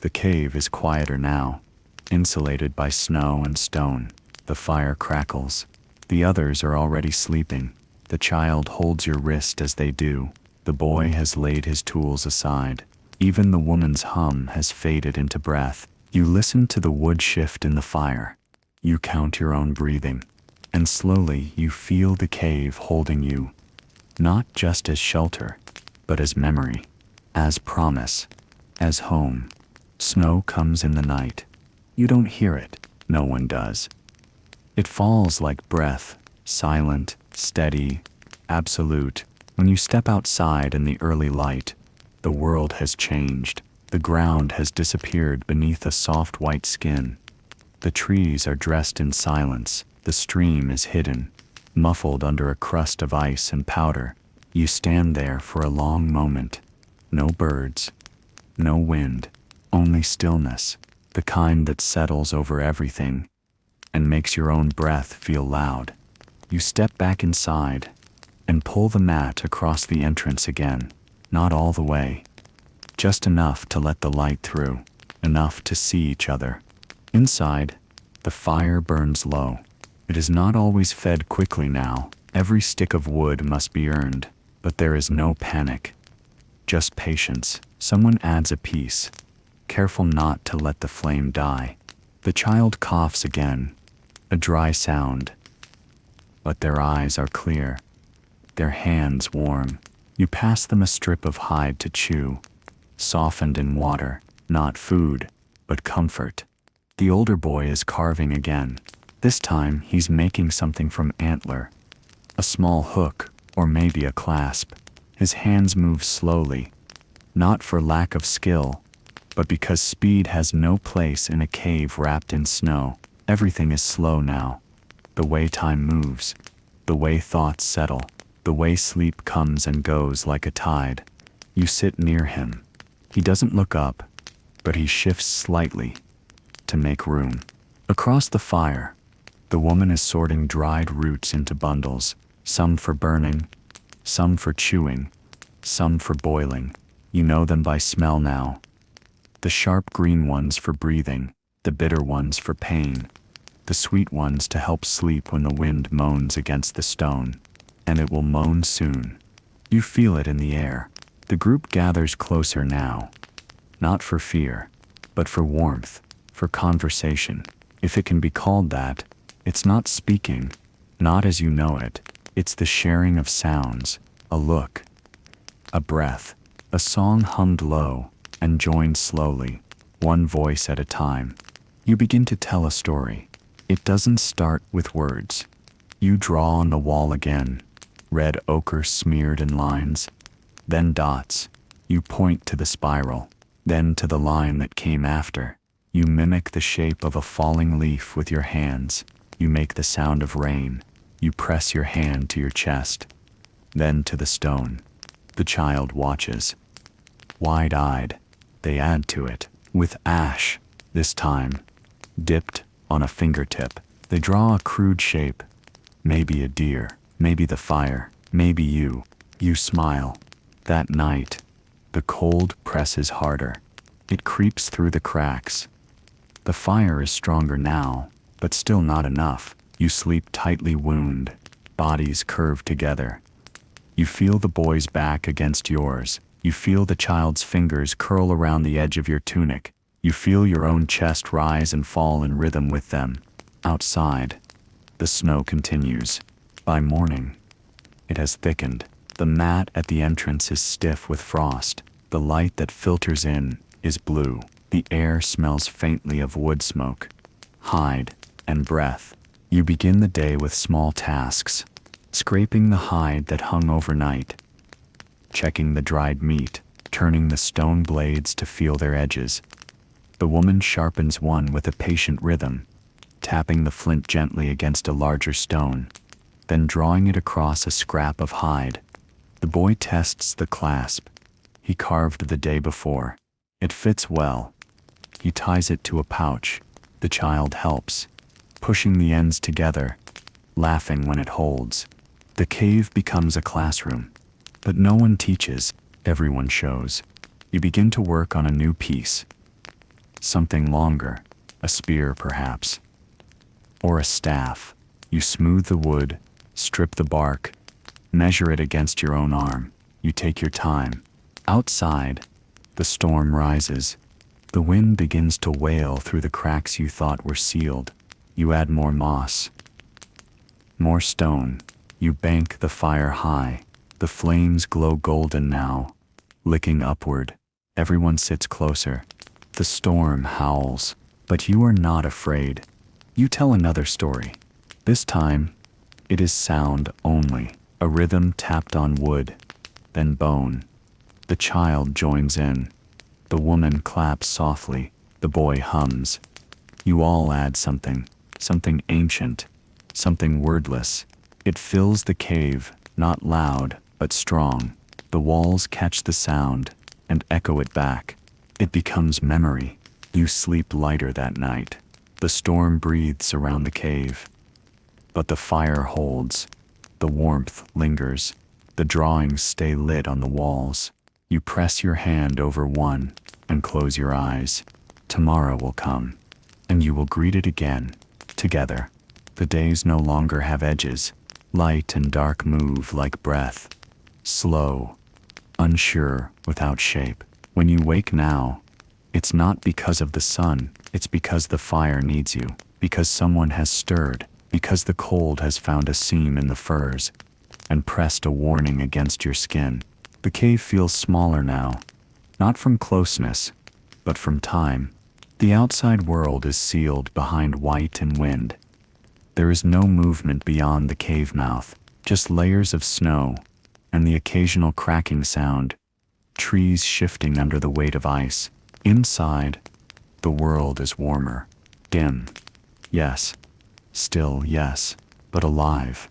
The cave is quieter now, insulated by snow and stone. The fire crackles. The others are already sleeping. The child holds your wrist as they do. The boy has laid his tools aside. Even the woman's hum has faded into breath. You listen to the wood shift in the fire. You count your own breathing. And slowly you feel the cave holding you. Not just as shelter, but as memory, as promise, as home. Snow comes in the night. You don't hear it. No one does. It falls like breath, silent, steady, absolute. When you step outside in the early light, the world has changed. The ground has disappeared beneath a soft white skin. The trees are dressed in silence. The stream is hidden, muffled under a crust of ice and powder. You stand there for a long moment. No birds, no wind, only stillness, the kind that settles over everything and makes your own breath feel loud. You step back inside and pull the mat across the entrance again. Not all the way. Just enough to let the light through. Enough to see each other. Inside, the fire burns low. It is not always fed quickly now. Every stick of wood must be earned. But there is no panic. Just patience. Someone adds a piece. Careful not to let the flame die. The child coughs again. A dry sound. But their eyes are clear. Their hands warm. You pass them a strip of hide to chew. Softened in water. Not food, but comfort. The older boy is carving again. This time he's making something from antler. A small hook, or maybe a clasp. His hands move slowly. Not for lack of skill, but because speed has no place in a cave wrapped in snow. Everything is slow now. The way time moves. The way thoughts settle. The way sleep comes and goes like a tide. You sit near him. He doesn't look up, but he shifts slightly to make room. Across the fire, the woman is sorting dried roots into bundles, some for burning, some for chewing, some for boiling. You know them by smell now. The sharp green ones for breathing, the bitter ones for pain, the sweet ones to help sleep when the wind moans against the stone. And it will moan soon. You feel it in the air. The group gathers closer now. Not for fear, but for warmth, for conversation. If it can be called that, it's not speaking, not as you know it. It's the sharing of sounds, a look, a breath, a song hummed low and joined slowly, one voice at a time. You begin to tell a story. It doesn't start with words. You draw on the wall again. Red ochre smeared in lines, then dots. You point to the spiral, then to the line that came after. You mimic the shape of a falling leaf with your hands. You make the sound of rain. You press your hand to your chest, then to the stone. The child watches. Wide-eyed, they add to it, with ash, this time, dipped on a fingertip. They draw a crude shape, maybe a deer. Maybe the fire, maybe you. You smile. That night, the cold presses harder. It creeps through the cracks. The fire is stronger now, but still not enough. You sleep tightly wound, bodies curved together. You feel the boy's back against yours. You feel the child's fingers curl around the edge of your tunic. You feel your own chest rise and fall in rhythm with them. Outside, the snow continues. By morning, it has thickened. The mat at the entrance is stiff with frost. The light that filters in is blue. The air smells faintly of wood smoke, hide, and breath. You begin the day with small tasks. Scraping the hide that hung overnight. Checking the dried meat. Turning the stone blades to feel their edges. The woman sharpens one with a patient rhythm. Tapping the flint gently against a larger stone. Then drawing it across a scrap of hide. The boy tests the clasp. He carved the day before. It fits well. He ties it to a pouch. The child helps, pushing the ends together, laughing when it holds. The cave becomes a classroom. But no one teaches, everyone shows. You begin to work on a new piece. Something longer, a spear perhaps, or a staff. You smooth the wood, strip the bark, measure it against your own arm. You take your time. Outside, the storm rises. The wind begins to wail through the cracks you thought were sealed. You add more moss, more stone. You bank the fire high. The flames glow golden now, licking upward. Everyone sits closer. The storm howls, but you are not afraid. You tell another story. This time, it is sound only, a rhythm tapped on wood, then bone. The child joins in. The woman claps softly. The boy hums. You all add something ancient, something wordless. It fills the cave, not loud, but strong. The walls catch the sound and echo it back. It becomes memory. You sleep lighter that night. The storm breathes around the cave. But the fire holds. The warmth lingers. The drawings stay lit on the walls. You press your hand over one and close your eyes. Tomorrow will come, and you will greet it again, together. The days no longer have edges. Light and dark move like breath. Slow, unsure, without shape. When you wake now, it's not because of the sun, it's because the fire needs you, because someone has stirred, because the cold has found a seam in the furs and pressed a warning against your skin. The cave feels smaller now, not from closeness, but from time. The outside world is sealed behind white and wind. There is no movement beyond the cave mouth, just layers of snow and the occasional cracking sound, trees shifting under the weight of ice. Inside, the world is warmer, dim, yes, still yes, but alive.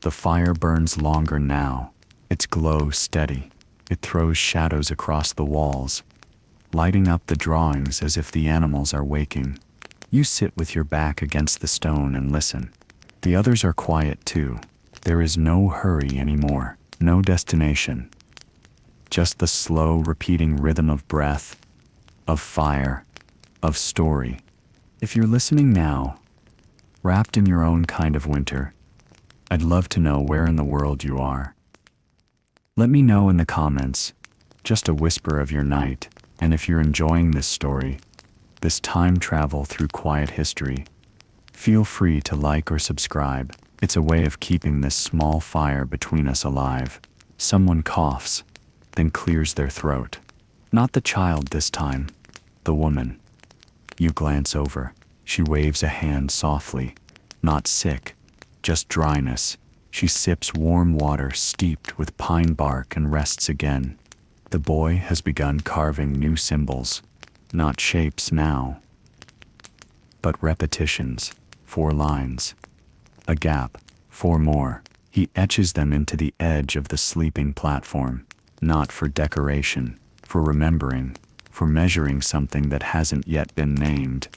The fire burns longer now, its glow steady. It throws shadows across the walls, lighting up the drawings as if the animals are waking. You sit with your back against the stone and listen. The others are quiet too. There is no hurry anymore, no destination. Just the slow, repeating rhythm of breath, of fire, of story. If you're listening now, wrapped in your own kind of winter, I'd love to know where in the world you are. Let me know in the comments, just a whisper of your night, and if you're enjoying this story, this time travel through quiet history, feel free to like or subscribe. It's a way of keeping this small fire between us alive. Someone coughs, then clears their throat. Not the child this time, the woman. You glance over. She waves a hand softly. Not sick, just dryness. She sips warm water steeped with pine bark and rests again. The boy has begun carving new symbols. Not shapes now, but repetitions. 4 lines. A gap. 4 more. He etches them into the edge of the sleeping platform. Not for decoration, for remembering, for measuring something that hasn't yet been named.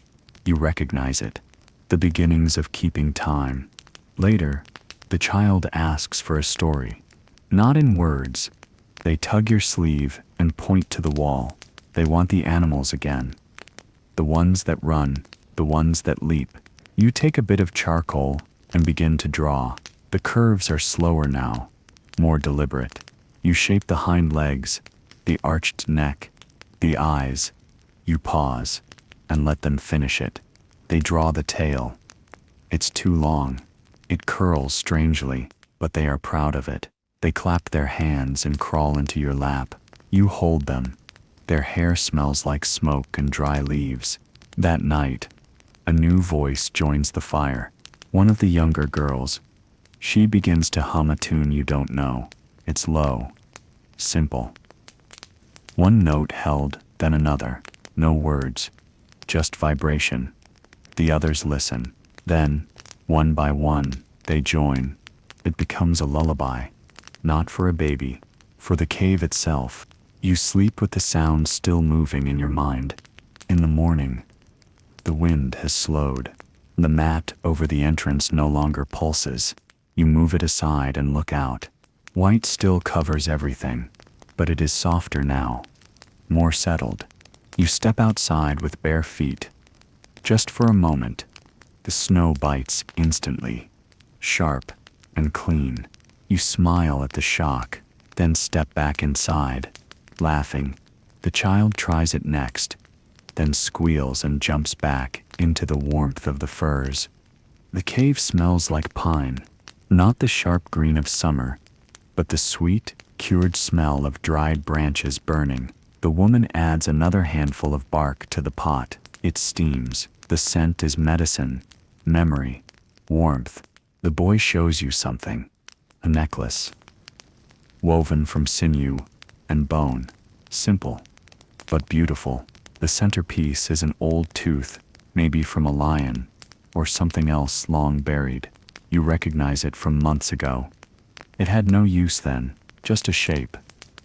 You recognize it. The beginnings of keeping time. Later, the child asks for a story. Not in words. They tug your sleeve and point to the wall. They want the animals again. The ones that run, the ones that leap. You take a bit of charcoal and begin to draw. The curves are slower now, more deliberate. You shape the hind legs, the arched neck, the eyes. You pause and let them finish it. They draw the tail. It's too long. It curls strangely, but they are proud of it. They clap their hands and crawl into your lap. You hold them. Their hair smells like smoke and dry leaves. That night, a new voice joins the fire. One of the younger girls. She begins to hum a tune you don't know. It's low, simple. One note held, then another. No words, just vibration. The others listen. Then, one by one, they join. It becomes a lullaby. Not for a baby, for the cave itself. You sleep with the sound still moving in your mind. In the morning, the wind has slowed. The mat over the entrance no longer pulses. You move it aside and look out. White still covers everything, but it is softer now, more settled. You step outside with bare feet. Just for a moment, the snow bites instantly, sharp and clean. You smile at the shock, then step back inside, laughing. The child tries it next, then squeals and jumps back into the warmth of the furs. The cave smells like pine, not the sharp green of summer, but the sweet, cured smell of dried branches burning. The woman adds another handful of bark to the pot. It steams. The scent is medicine, memory, warmth. The boy shows you something. A necklace, woven from sinew and bone. Simple, but beautiful. The centerpiece is an old tooth, maybe from a lion, or something else long buried. You recognize it from months ago. It had no use then, just a shape.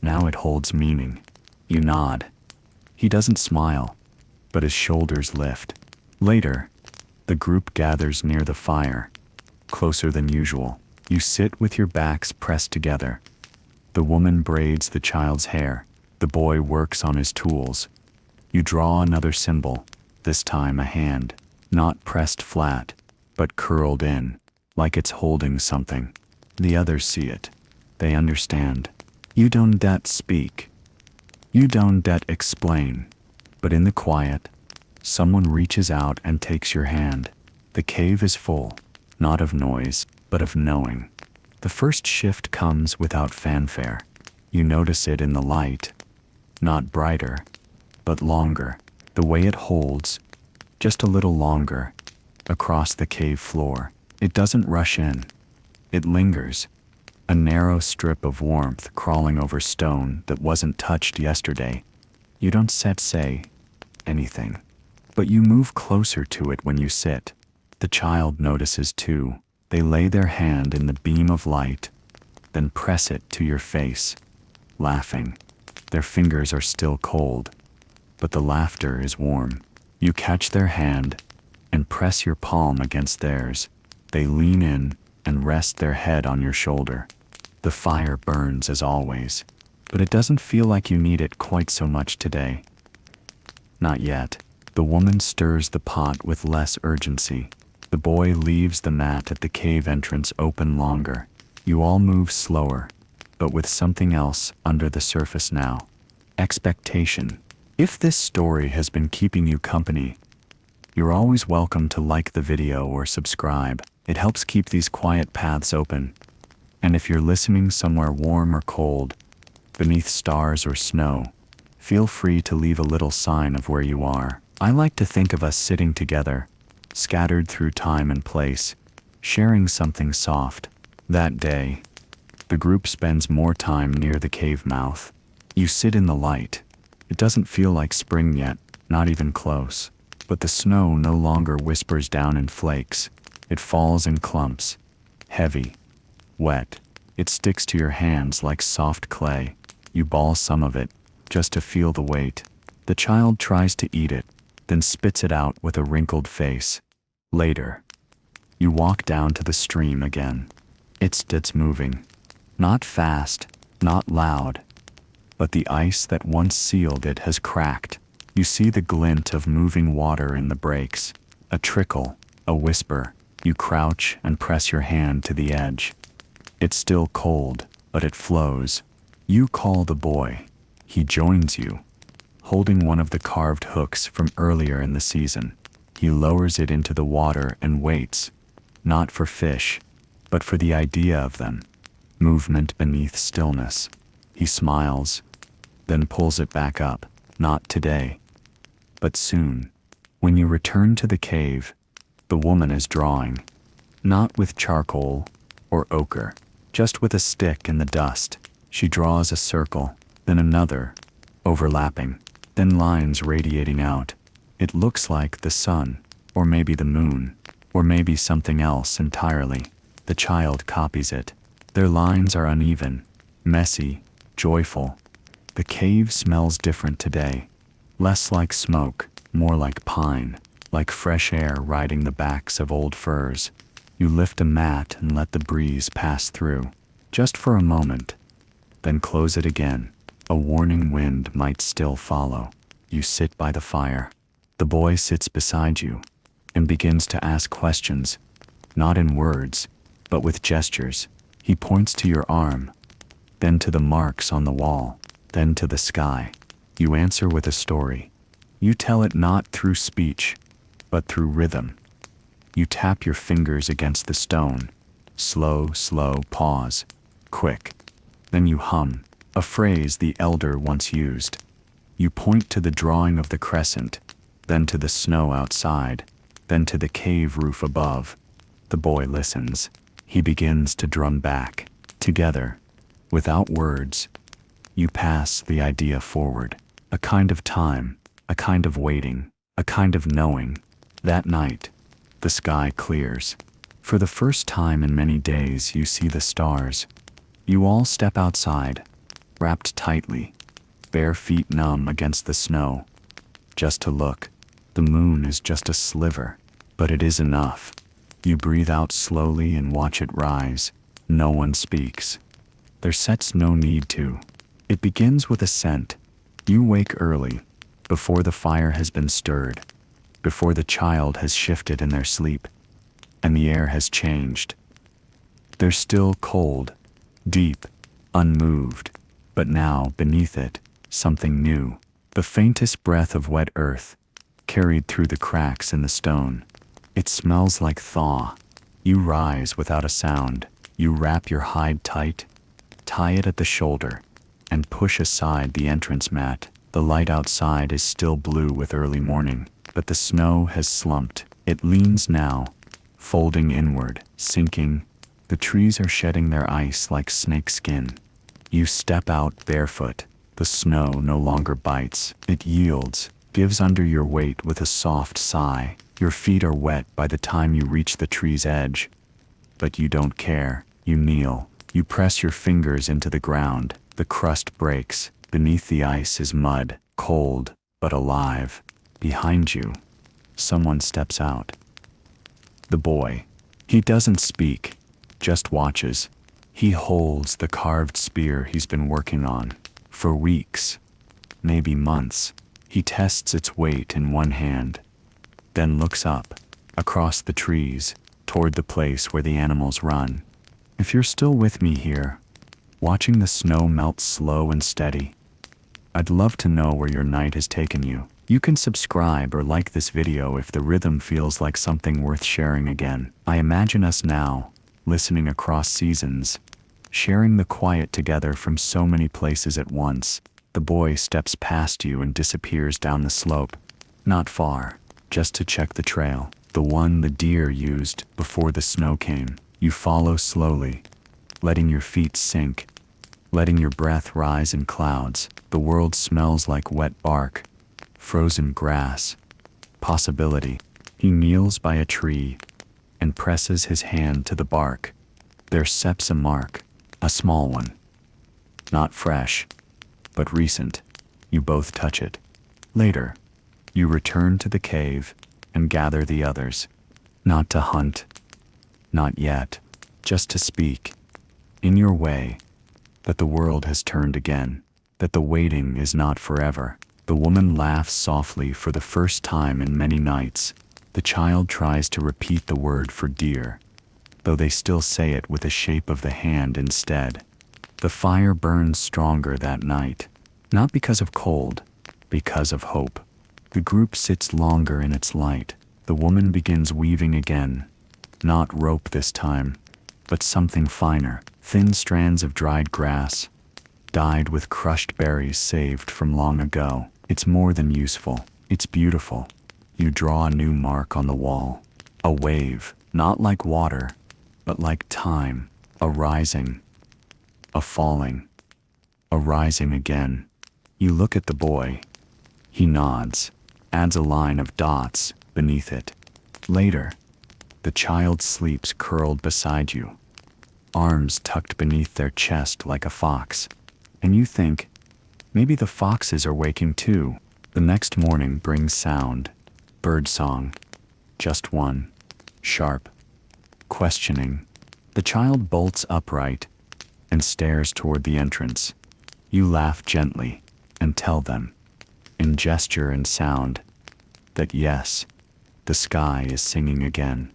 Now it holds meaning. You nod. He doesn't smile, but his shoulders lift. Later, the group gathers near the fire. closer than usual. You sit with your backs pressed together. The woman braids the child's hair. The boy works on his tools. You draw another symbol, this time a hand, not pressed flat, but curled in, like it's holding something. The others see it. They understand. You don't that speak. You don't that explain. But in the quiet, someone reaches out and takes your hand. The cave is full, not of noise, but of knowing. The first shift comes without fanfare. You notice it in the light. Not brighter, but longer. The way it holds, just a little longer, across the cave floor. It doesn't rush in. It lingers. A narrow strip of warmth crawling over stone that wasn't touched yesterday. You don't say anything, but you move closer to it when you sit. The child notices too. They lay their hand in the beam of light, then press it to your face, laughing. Their fingers are still cold, but the laughter is warm. You catch their hand and press your palm against theirs. They lean in and rest their head on your shoulder. The fire burns as always, but it doesn't feel like you need it quite so much today. Not yet. The woman stirs the pot with less urgency. The boy leaves the mat at the cave entrance open longer. You all move slower, but with something else under the surface now. Expectation. If this story has been keeping you company, you're always welcome to like the video or subscribe. It helps keep these quiet paths open. And if you're listening somewhere warm or cold, beneath stars or snow, feel free to leave a little sign of where you are. I like to think of us sitting together, scattered through time and place, sharing something soft. That day, the group spends more time near the cave mouth. You sit in the light. It doesn't feel like spring yet, not even close. But the snow no longer whispers down in flakes. It falls in clumps, heavy, wet. It sticks to your hands like soft clay. You ball some of it, just to feel the weight. The child tries to eat it, then spits it out with a wrinkled face. Later, you walk down to the stream again. It's moving. Not fast, not loud. But the ice that once sealed it has cracked. You see the glint of moving water in the breaks. A trickle, a whisper. You crouch and press your hand to the edge. It's still cold, but it flows. You call the boy. He joins you, holding one of the carved hooks from earlier in the season. He lowers it into the water and waits, not for fish, but for the idea of them. Movement beneath stillness. He smiles, then pulls it back up. Not today, but soon. When you return to the cave, the woman is drawing, not with charcoal or ochre, just with a stick in the dust. She draws a circle, then another, overlapping, then lines radiating out. It looks like the sun, or maybe the moon, or maybe something else entirely. The child copies it. Their lines are uneven, messy, joyful. The cave smells different today. Less like smoke, more like pine, like fresh air riding the backs of old firs. You lift a mat and let the breeze pass through, just for a moment, then close it again. A warning wind might still follow. You sit by the fire. The boy sits beside you and begins to ask questions, not in words, but with gestures. He points to your arm, then to the marks on the wall, then to the sky. You answer with a story. You tell it not through speech, but through rhythm. You tap your fingers against the stone. Slow pause. Quick. Then you hum, a phrase the elder once used. You point to the drawing of the crescent, then to the snow outside, then to the cave roof above. The boy listens. He begins to drum back. Together, without words, you pass the idea forward. A kind of time, a kind of waiting, a kind of knowing. That night, the sky clears. For the first time in many days, you see the stars. You all step outside, wrapped tightly, bare feet numb against the snow. Just to look. The moon is just a sliver, but it is enough. You breathe out slowly and watch it rise. No one speaks. There's sets no need to. It begins with a scent. You wake early, before the fire has been stirred, before the child has shifted in their sleep, and the air has changed. They're still cold, deep, unmoved, but now, beneath it, something new. The faintest breath of wet earth, carried through the cracks in the stone. It smells like thaw. You rise without a sound. You wrap your hide tight, tie it at the shoulder, and push aside the entrance mat. The light outside is still blue with early morning, but the snow has slumped. It leans now, folding inward, sinking. The trees are shedding their ice like snake skin. You step out barefoot. The snow no longer bites. It yields, gives under your weight with a soft sigh. Your feet are wet by the time you reach the tree's edge. But you don't care. You kneel. You press your fingers into the ground. The crust breaks. Beneath the ice is mud, cold, but alive. Behind you, someone steps out. The boy. He doesn't speak, just watches. He holds the carved spear he's been working on. For weeks, maybe months, he tests its weight in one hand, then looks up, across the trees, toward the place where the animals run. If you're still with me here, watching the snow melt slow and steady, I'd love to know where your night has taken you. You can subscribe or like this video if the rhythm feels like something worth sharing again. I imagine us now, listening across seasons, sharing the quiet together from so many places at once. The boy steps past you and disappears down the slope. Not far, just to check the trail, the one the deer used before the snow came. You follow slowly, letting your feet sink, letting your breath rise in clouds. The world smells like wet bark, frozen grass, possibility. He kneels by a tree and presses his hand to the bark. There steps a mark. A small one. Not fresh, but recent. You both touch it. Later, you return to the cave and gather the others. Not to hunt. Not yet. Just to speak. In your way. That the world has turned again. That the waiting is not forever. The woman laughs softly for the first time in many nights. The child tries to repeat the word for deer, though they still say it with a shape of the hand instead. The fire burns stronger that night, not because of cold, because of hope. The group sits longer in its light. The woman begins weaving again, not rope this time, but something finer, thin strands of dried grass, dyed with crushed berries saved from long ago. It's more than useful, it's beautiful. You draw a new mark on the wall, a wave, not like water, but like time, a rising, a falling, a rising again. You look at the boy. He nods, adds a line of dots beneath it. Later, the child sleeps curled beside you, arms tucked beneath their chest like a fox. And you think, maybe the foxes are waking too. The next morning brings sound, bird song, just one, sharp, questioning. The child bolts upright and stares toward the entrance. You laugh gently and tell them, in gesture and sound, that yes, the sky is singing again.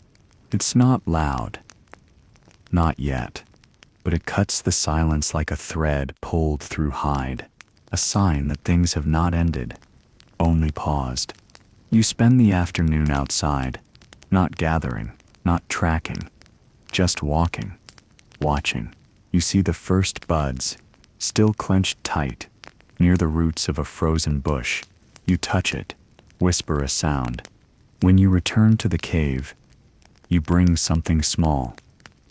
It's not loud, not yet, but it cuts the silence like a thread pulled through hide, a sign that things have not ended, only paused. You spend the afternoon outside, not gathering, not tracking, just walking, watching. You see the first buds, still clenched tight, near the roots of a frozen bush. You touch it, whisper a sound. When you return to the cave, you bring something small,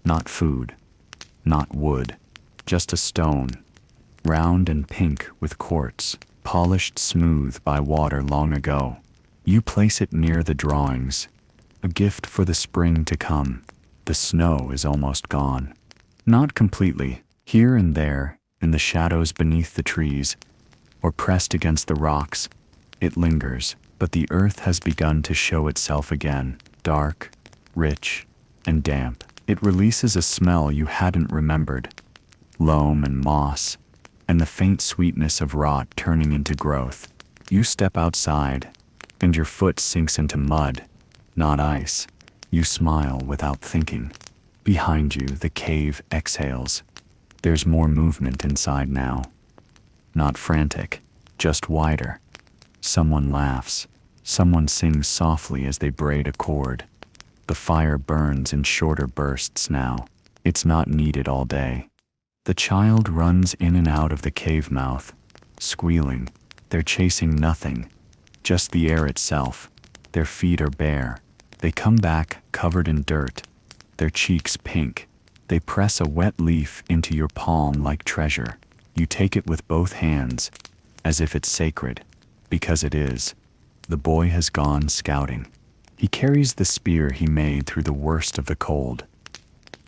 not food, not wood, just a stone, round and pink with quartz, polished smooth by water long ago. You place it near the drawings, a gift for the spring to come. The snow is almost gone. Not completely. Here and there, in the shadows beneath the trees, or pressed against the rocks, it lingers. But the earth has begun to show itself again, dark, rich, and damp. It releases a smell you hadn't remembered. Loam and moss, and the faint sweetness of rot turning into growth. You step outside, and your foot sinks into mud, not ice. You smile without thinking. Behind you, the cave exhales. There's more movement inside now. Not frantic, just wider. Someone laughs. Someone sings softly as they braid a cord. The fire burns in shorter bursts now. It's not needed all day. The child runs in and out of the cave mouth, squealing. They're chasing nothing, just the air itself. Their feet are bare. They come back covered in dirt, their cheeks pink. They press a wet leaf into your palm like treasure. You take it with both hands, as if it's sacred, because it is. The boy has gone scouting. He carries the spear he made through the worst of the cold.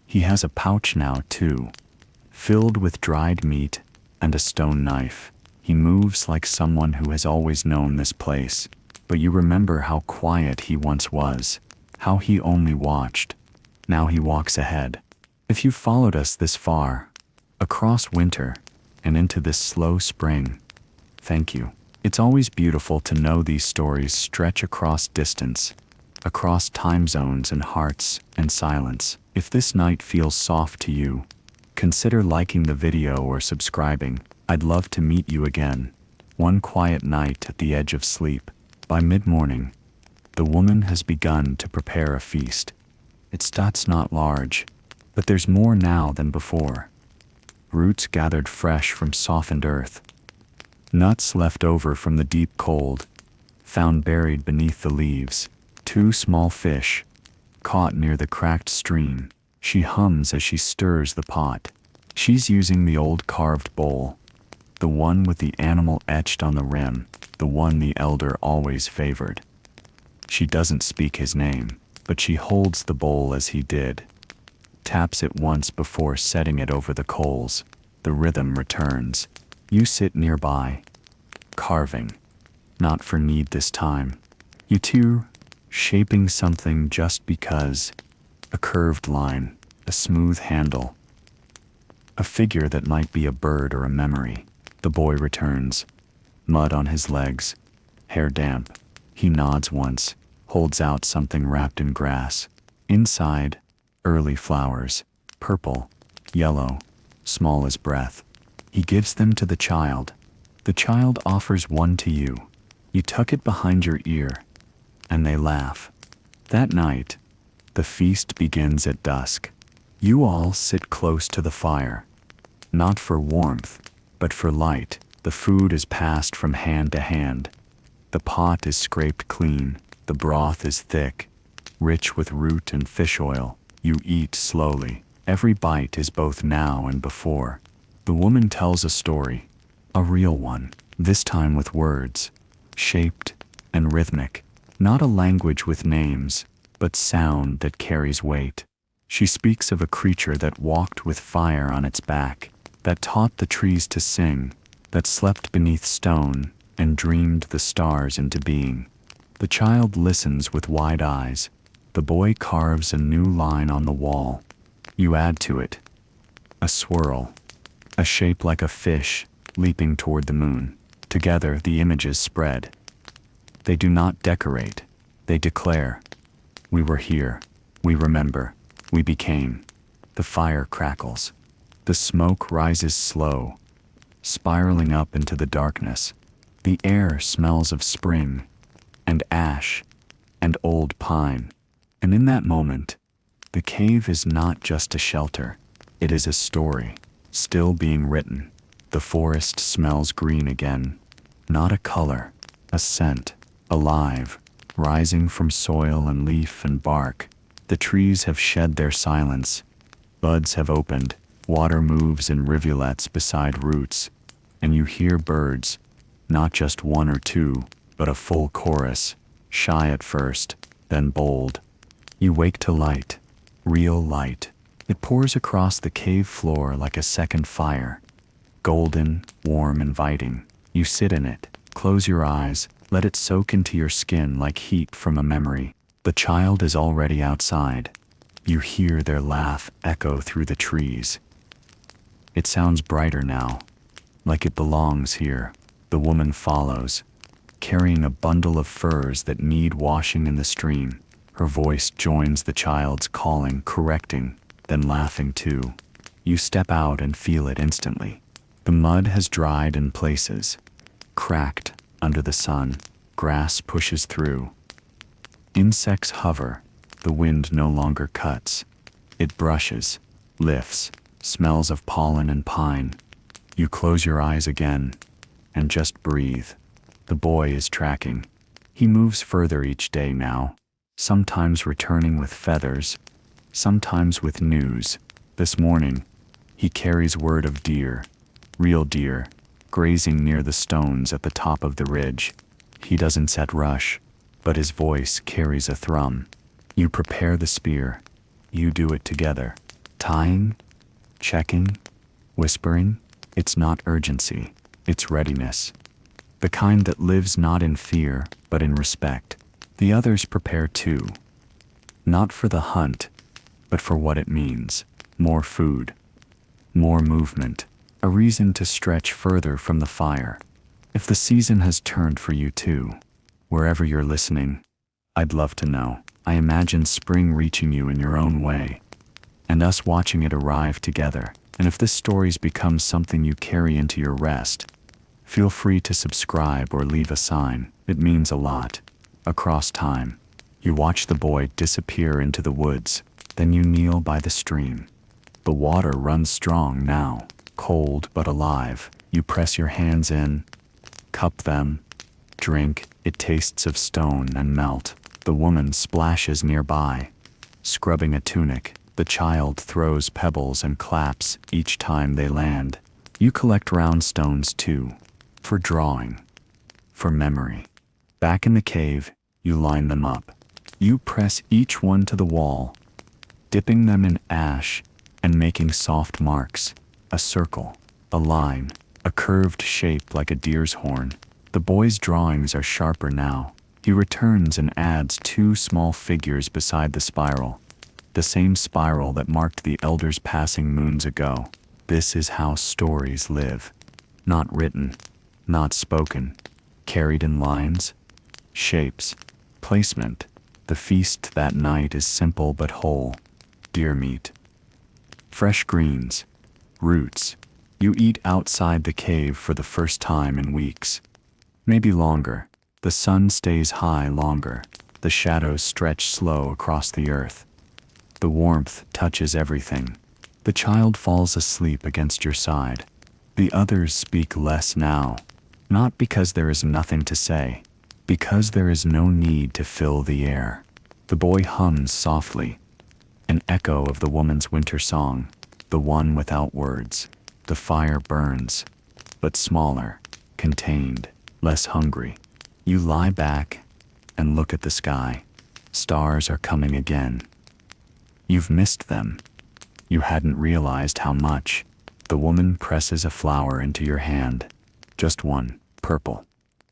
He has a pouch now, too, filled with dried meat and a stone knife. He moves like someone who has always known this place, but you remember how quiet he once was, how he only watched. Now he walks ahead. If you followed us this far, across winter and into this slow spring, thank you. It's always beautiful to know these stories stretch across distance, across time zones and hearts and silence. If this night feels soft to you, consider liking the video or subscribing. I'd love to meet you again, one quiet night at the edge of sleep. By mid-morning, the woman has begun to prepare a feast. Its that's not large, but there's more now than before. Roots gathered fresh from softened earth. Nuts left over from the deep cold, found buried beneath the leaves. 2 small fish, caught near the cracked stream. She hums as she stirs the pot. She's using the old carved bowl, the one with the animal etched on the rim, the one the elder always favored. She doesn't speak his name, but she holds the bowl as he did, taps it once before setting it over the coals. The rhythm returns. You sit nearby, carving, not for need this time. You two, shaping something just because. A curved line, a smooth handle, a figure that might be a bird or a memory. The boy returns, mud on his legs, hair damp. He nods once, holds out something wrapped in grass. Inside, early flowers, purple, yellow, small as breath. He gives them to the child. The child offers one to you. You tuck it behind your ear, and they laugh. That night, the feast begins at dusk. You all sit close to the fire, not for warmth, but for light. The food is passed from hand to hand. The pot is scraped clean. The broth is thick, rich with root and fish oil. You eat slowly. Every bite is both now and before. The woman tells a story, a real one, this time with words, shaped and rhythmic. Not a language with names, but sound that carries weight. She speaks of a creature that walked with fire on its back, that taught the trees to sing, that slept beneath stone and dreamed the stars into being. The child listens with wide eyes. The boy carves a new line on the wall. You add to it. A swirl, a shape like a fish leaping toward the moon. Together the images spread. They do not decorate, they declare. We were here, we remember, we became. The fire crackles. The smoke rises slow, spiraling up into the darkness. The air smells of spring, and ash, and old pine. And in that moment, the cave is not just a shelter, it is a story, still being written. The forest smells green again, not a color, a scent, alive, rising from soil and leaf and bark. The trees have shed their silence, buds have opened, water moves in rivulets beside roots, and you hear birds, not just one or two, but a full chorus, shy at first, then bold. You wake to light, real light. It pours across the cave floor like a second fire, golden, warm, inviting. You sit in it, close your eyes, let it soak into your skin like heat from a memory. The child is already outside. You hear their laugh echo through the trees. It sounds brighter now, like it belongs here. The woman follows, carrying a bundle of furs that need washing in the stream. Her voice joins the child's, calling, correcting, then laughing too. You step out and feel it instantly. The mud has dried in places, cracked under the sun. Grass pushes through. Insects hover. The wind no longer cuts. It brushes, lifts, smells of pollen and pine. You close your eyes again and just breathe. The boy is tracking. He moves further each day now, sometimes returning with feathers, sometimes with news. This morning, he carries word of deer, real deer, grazing near the stones at the top of the ridge. He doesn't set rush, but his voice carries a thrum. You prepare the spear. You do it together. Tying, checking, whispering. It's not urgency, it's readiness. The kind that lives not in fear, but in respect. The others prepare too. Not for the hunt, but for what it means. More food, more movement, a reason to stretch further from the fire. If the season has turned for you too, wherever you're listening, I'd love to know. I imagine spring reaching you in your own way, and us watching it arrive together. And if this story's become something you carry into your rest, feel free to subscribe or leave a sign. It means a lot. Across time, you watch the boy disappear into the woods, then you kneel by the stream. The water runs strong now, cold but alive. You press your hands in, cup them, drink. It tastes of stone and melt. The woman splashes nearby, scrubbing a tunic. The child throws pebbles and claps each time they land. You collect round stones too, for drawing, for memory. Back in the cave, you line them up. You press each one to the wall, dipping them in ash and making soft marks. A circle, a line, a curved shape like a deer's horn. The boy's drawings are sharper now. He returns and adds 2 small figures beside the spiral. The same spiral that marked the elders passing moons ago. This is how stories live. Not written, not spoken, carried in lines, shapes, placement. The feast that night is simple but whole. Deer meat, fresh greens, roots. You eat outside the cave for the first time in weeks. Maybe longer. The sun stays high longer. The shadows stretch slow across the earth. The warmth touches everything. The child falls asleep against your side. The others speak less now, not because there is nothing to say, because there is no need to fill the air. The boy hums softly, an echo of the woman's winter song, the one without words. The fire burns, but smaller, contained, less hungry. You lie back and look at the sky. Stars are coming again. You've missed them. You hadn't realized how much. The woman presses a flower into your hand. Just one, purple,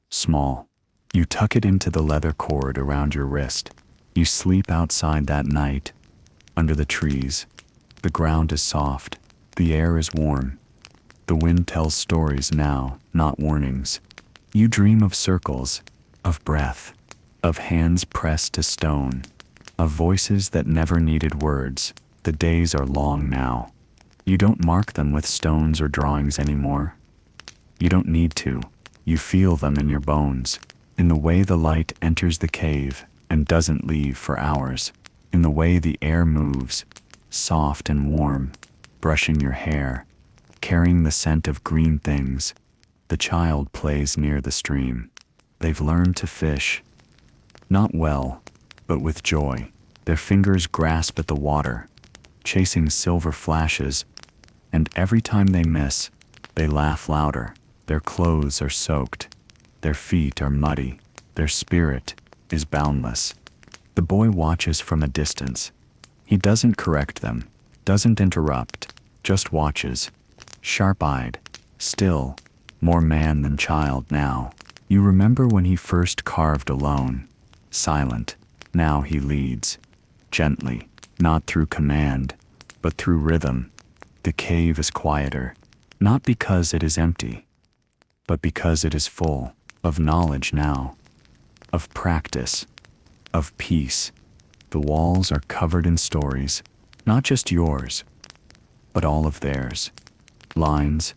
small. You tuck it into the leather cord around your wrist. You sleep outside that night, under the trees. The ground is soft. The air is warm. The wind tells stories now, not warnings. You dream of circles, of breath, of hands pressed to stone, of voices that never needed words. The days are long now. You don't mark them with stones or drawings anymore. You don't need to. You feel them in your bones, in the way the light enters the cave and doesn't leave for hours, in the way the air moves, soft and warm, brushing your hair, carrying the scent of green things. The child plays near the stream. They've learned to fish. Not well, but with joy. Their fingers grasp at the water, chasing silver flashes, and every time they miss, they laugh louder. Their clothes are soaked. Their feet are muddy. Their spirit is boundless. The boy watches from a distance. He doesn't correct them, doesn't interrupt, just watches, sharp-eyed, still, more man than child now. You remember when he first carved alone, silent. Now he leads, gently, not through command, but through rhythm. The cave is quieter, not because it is empty, but because it is full of knowledge now, of practice, of peace. The walls are covered in stories, not just yours, but all of theirs. Lines,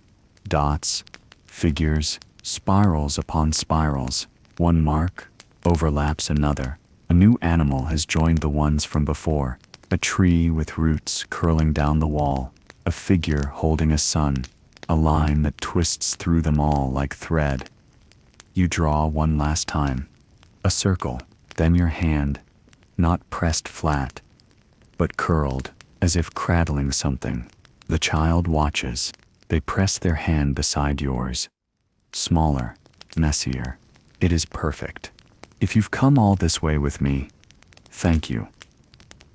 dots, figures, spirals upon spirals. One mark overlaps another. A new animal has joined the ones from before. A tree with roots curling down the wall. A figure holding a sun. A line that twists through them all like thread. You draw one last time. A circle, then your hand, not pressed flat, but curled, as if cradling something. The child watches. They press their hand beside yours. Smaller, messier. It is perfect. If you've come all this way with me, thank you.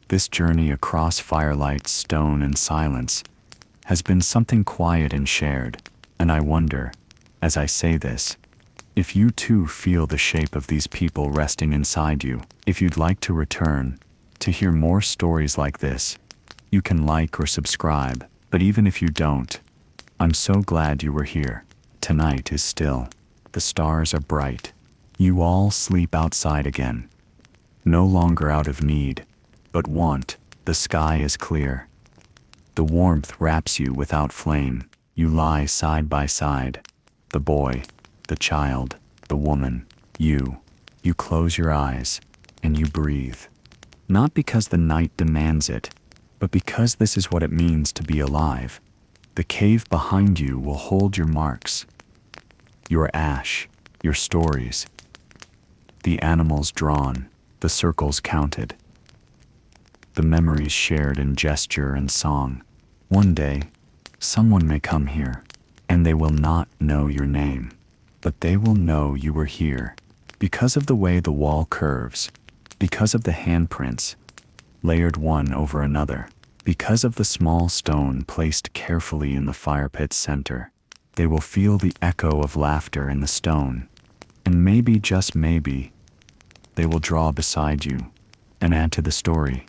This journey across firelight, stone, and silence has been something quiet and shared, and I wonder, as I say this, if you too feel the shape of these people resting inside you. If you'd like to return, to hear more stories like this, you can like or subscribe, but even if you don't, I'm so glad you were here. Tonight is still. The stars are bright. You all sleep outside again. No longer out of need, but want. The sky is clear. The warmth wraps you without flame. You lie side by side. The boy, the child, the woman, you. You close your eyes, and you breathe. Not because the night demands it, but because this is what it means to be alive. The cave behind you will hold your marks, your ash, your stories, the animals drawn, the circles counted, the memories shared in gesture and song. One day, someone may come here, and they will not know your name, but they will know you were here because of the way the wall curves, because of the handprints, layered one over another, because of the small stone placed carefully in the fire pit's center. They will feel the echo of laughter in the stone, and maybe, just maybe, they will draw beside you and add to the story.